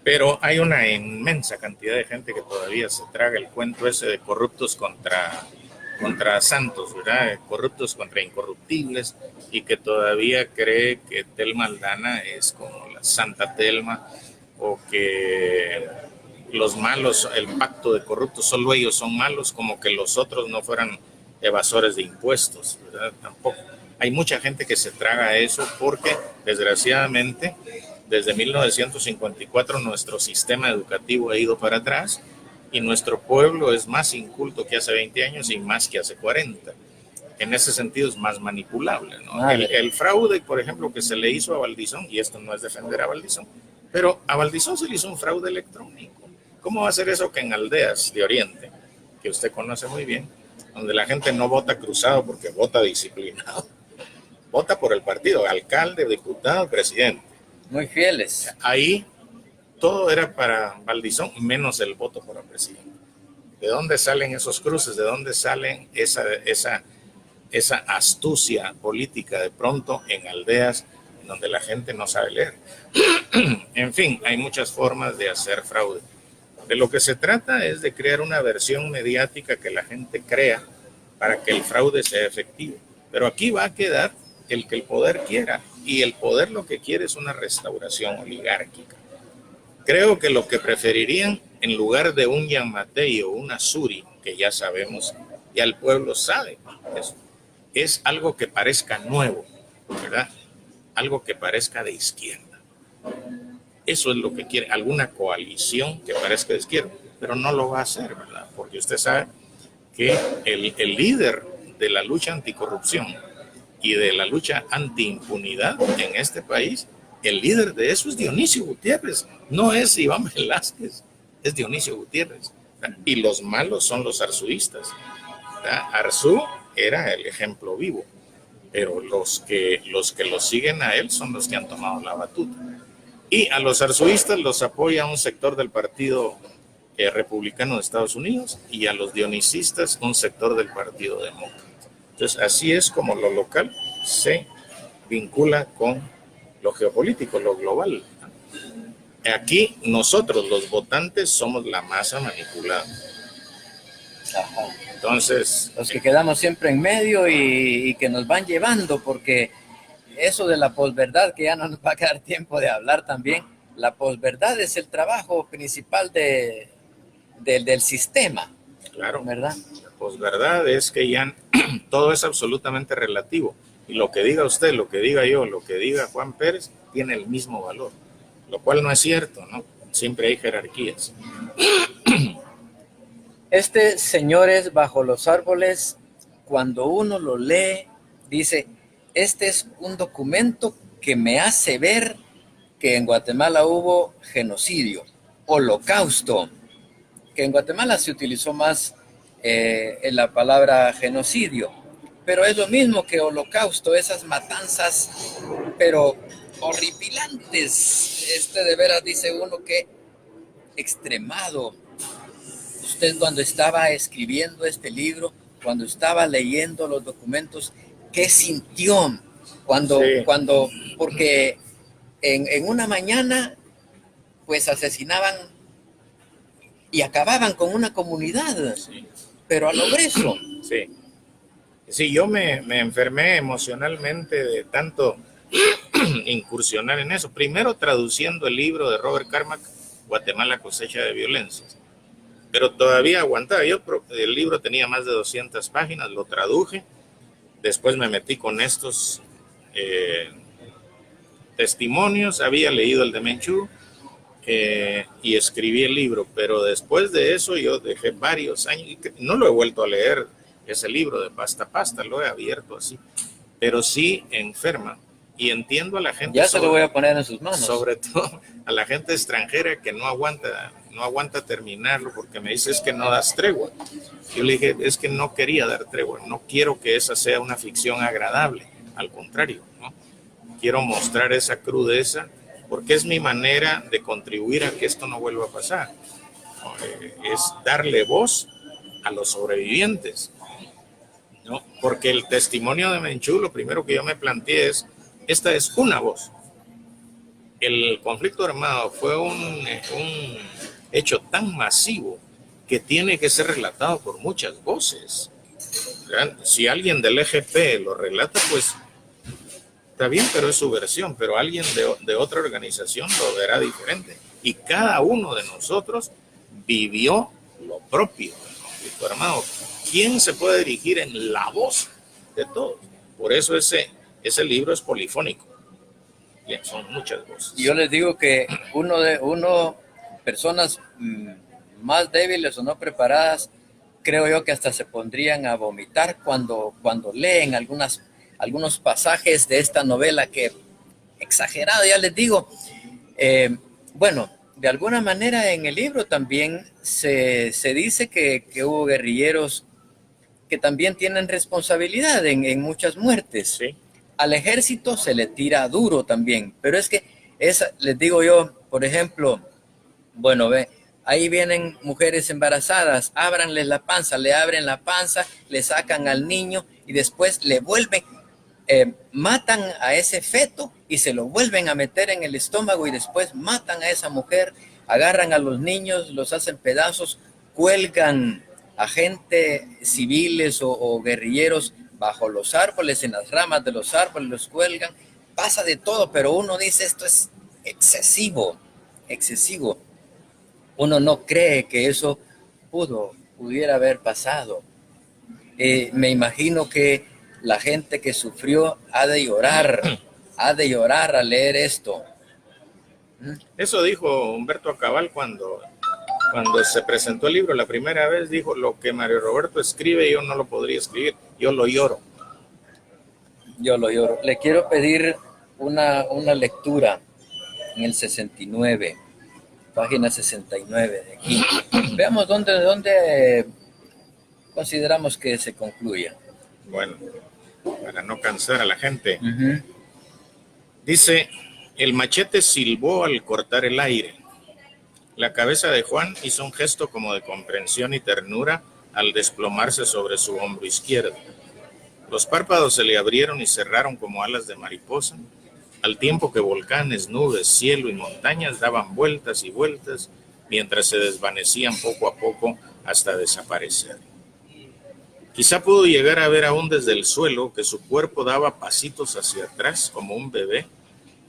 pero hay una inmensa cantidad de gente que todavía se traga el cuento ese de corruptos contra santos, ¿verdad? Corruptos contra incorruptibles, y que todavía cree que Telma Aldana es como la Santa Telma, o que los malos, el pacto de corruptos, solo ellos son malos, como que los otros no fueran evasores de impuestos, ¿verdad? Tampoco. Hay mucha gente que se traga eso porque, desgraciadamente, desde 1954 nuestro sistema educativo ha ido para atrás y nuestro pueblo es más inculto que hace 20 años y más que hace 40. En ese sentido es más manipulable, ¿no? El fraude, por ejemplo, que se le hizo a Valdizón, y esto no es defender a Valdizón, pero a Valdizón se le hizo un fraude electrónico. ¿Cómo va a ser eso que en aldeas de Oriente, que usted conoce muy bien, donde la gente no vota cruzado porque vota disciplinado, vota por el partido, alcalde, diputado, presidente? Muy fieles. Ahí todo era para Valdizón, menos el voto por el presidente. ¿De dónde salen esos cruces? ¿De dónde salen esa astucia política de pronto en aldeas donde la gente no sabe leer? En fin, hay muchas formas de hacer fraude. De lo que se trata es de crear una versión mediática que la gente crea para que el fraude sea efectivo. Pero aquí va a quedar el que el poder quiera, y el poder lo que quiere es una restauración oligárquica. Creo que lo que preferirían, en lugar de un Yamatei o una Suri, que ya sabemos, ya el pueblo sabe eso, es algo que parezca nuevo, ¿verdad? Algo que parezca de izquierda. Eso es lo que quiere, alguna coalición que parezca de izquierda, pero no lo va a hacer, ¿verdad? Porque usted sabe que el líder de la lucha anticorrupción y de la lucha antiimpunidad en este país, el líder de eso es Dionisio Gutiérrez, no es Iván Velázquez, es Dionisio Gutiérrez. Y los malos son los arzuistas. Arzú era el ejemplo vivo, pero los que lo siguen a él son los que han tomado la batuta. Y a los arzuistas los apoya un sector del Partido Republicano de Estados Unidos y a los dionisistas un sector del Partido Demócrata. Entonces, así es como lo local se vincula con lo geopolítico, lo global. Aquí nosotros, los votantes, somos la masa manipulada. Ajá. Entonces, Los que quedamos siempre en medio y que nos van llevando, porque eso de la posverdad, que ya no nos va a quedar tiempo de hablar también, la posverdad es el trabajo principal del sistema. claro, ¿Verdad? la posverdad es que ya todo es absolutamente relativo. Y lo que diga usted, lo que diga yo, lo que diga Juan Pérez, tiene el mismo valor. Lo cual no es cierto, ¿no? Siempre hay jerarquías. Señores, bajo los árboles, cuando uno lo lee, dice, este es un documento que me hace ver que en Guatemala hubo genocidio, holocausto, que en Guatemala se utilizó más en la palabra genocidio, pero es lo mismo que holocausto, esas matanzas, pero horripilantes. De veras dice uno que extremado. Usted cuando estaba escribiendo este libro, cuando estaba leyendo los documentos, ¿qué sintió? Porque en una mañana, pues asesinaban y acababan con una comunidad, sí, pero a lo grueso. Sí. Sí, yo me enfermé emocionalmente de tanto incursionar en eso. Primero traduciendo el libro de Robert Carmack, Guatemala, cosecha de violencias. Pero todavía aguantaba. El libro tenía más de 200 páginas, lo traduje. Después me metí con estos testimonios. Había leído el de Menchú y escribí el libro. Pero después de eso yo dejé varios años. Y no lo he vuelto a leer, ese libro de pasta a pasta. Lo he abierto así. Pero sí enferma. Y entiendo a la gente. Ya se lo voy a poner en sus manos. Sobre todo a la gente extranjera que no aguanta terminarlo porque me dice es que no das tregua. Yo le dije es que no quería dar tregua, no quiero que esa sea una ficción agradable, al contrario, ¿no? Quiero mostrar esa crudeza porque es mi manera de contribuir a que esto no vuelva a pasar. Es darle voz a los sobrevivientes, ¿no? Porque el testimonio de Menchú, lo primero que yo me planteé es, esta es una voz. El conflicto armado fue un hecho tan masivo que tiene que ser relatado por muchas voces. Si alguien del EGP lo relata, pues está bien, pero es su versión, pero alguien de otra organización lo verá diferente. Y cada uno de nosotros vivió lo propio del conflicto armado. ¿Quién se puede dirigir en la voz de todos? Por eso ese libro es polifónico. Bien, son muchas voces. Yo les digo que personas más débiles o no preparadas, creo yo que hasta se pondrían a vomitar cuando leen algunos pasajes de esta novela que, exagerado, ya les digo. Bueno, de alguna manera en el libro también se dice que hubo guerrilleros que también tienen responsabilidad en muchas muertes. Sí. Al ejército se le tira duro también, pero es que les digo yo, por ejemplo, bueno, ahí vienen mujeres embarazadas, ábranles la panza, le abren la panza, le sacan al niño y después le vuelven, matan a ese feto y se lo vuelven a meter en el estómago y después matan a esa mujer, agarran a los niños, los hacen pedazos, cuelgan a gente civiles o guerrilleros bajo los árboles, en las ramas de los árboles, los cuelgan, pasa de todo, pero uno dice esto es excesivo. Uno no cree que eso pudiera haber pasado. Me imagino que la gente que sufrió ha de llorar al leer esto. Eso dijo Humberto Acabal cuando se presentó el libro la primera vez, dijo, lo que Mario Roberto escribe yo no lo podría escribir, yo lo lloro. Yo lo lloro. Le quiero pedir una lectura en el 69, página 69 de aquí. Veamos dónde consideramos que se concluya. Bueno, para no cansar a la gente. Uh-huh. Dice, el machete silbó al cortar el aire. La cabeza de Juan hizo un gesto como de comprensión y ternura al desplomarse sobre su hombro izquierdo. Los párpados se le abrieron y cerraron como alas de mariposa, al tiempo que volcanes, nubes, cielo y montañas daban vueltas y vueltas mientras se desvanecían poco a poco hasta desaparecer. Quizá pudo llegar a ver aún desde el suelo que su cuerpo daba pasitos hacia atrás como un bebé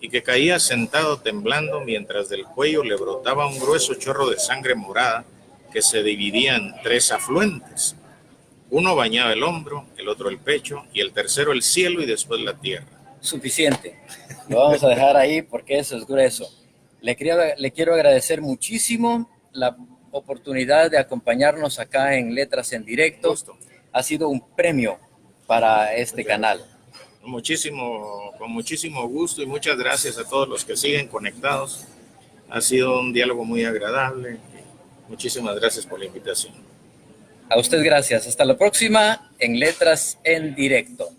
y que caía sentado temblando mientras del cuello le brotaba un grueso chorro de sangre morada que se dividía en 3 afluentes. Uno bañaba el hombro, el otro el pecho y el tercero el cielo y después la tierra. Suficiente. Lo vamos a dejar ahí porque eso es grueso. Le quiero agradecer muchísimo la oportunidad de acompañarnos acá en Letras en Directo. Justo. Ha sido un premio para este canal. Con muchísimo gusto y muchas gracias a todos los que siguen conectados. Ha sido un diálogo muy agradable. Muchísimas gracias por la invitación. A usted gracias. Hasta la próxima en Letras en Directo.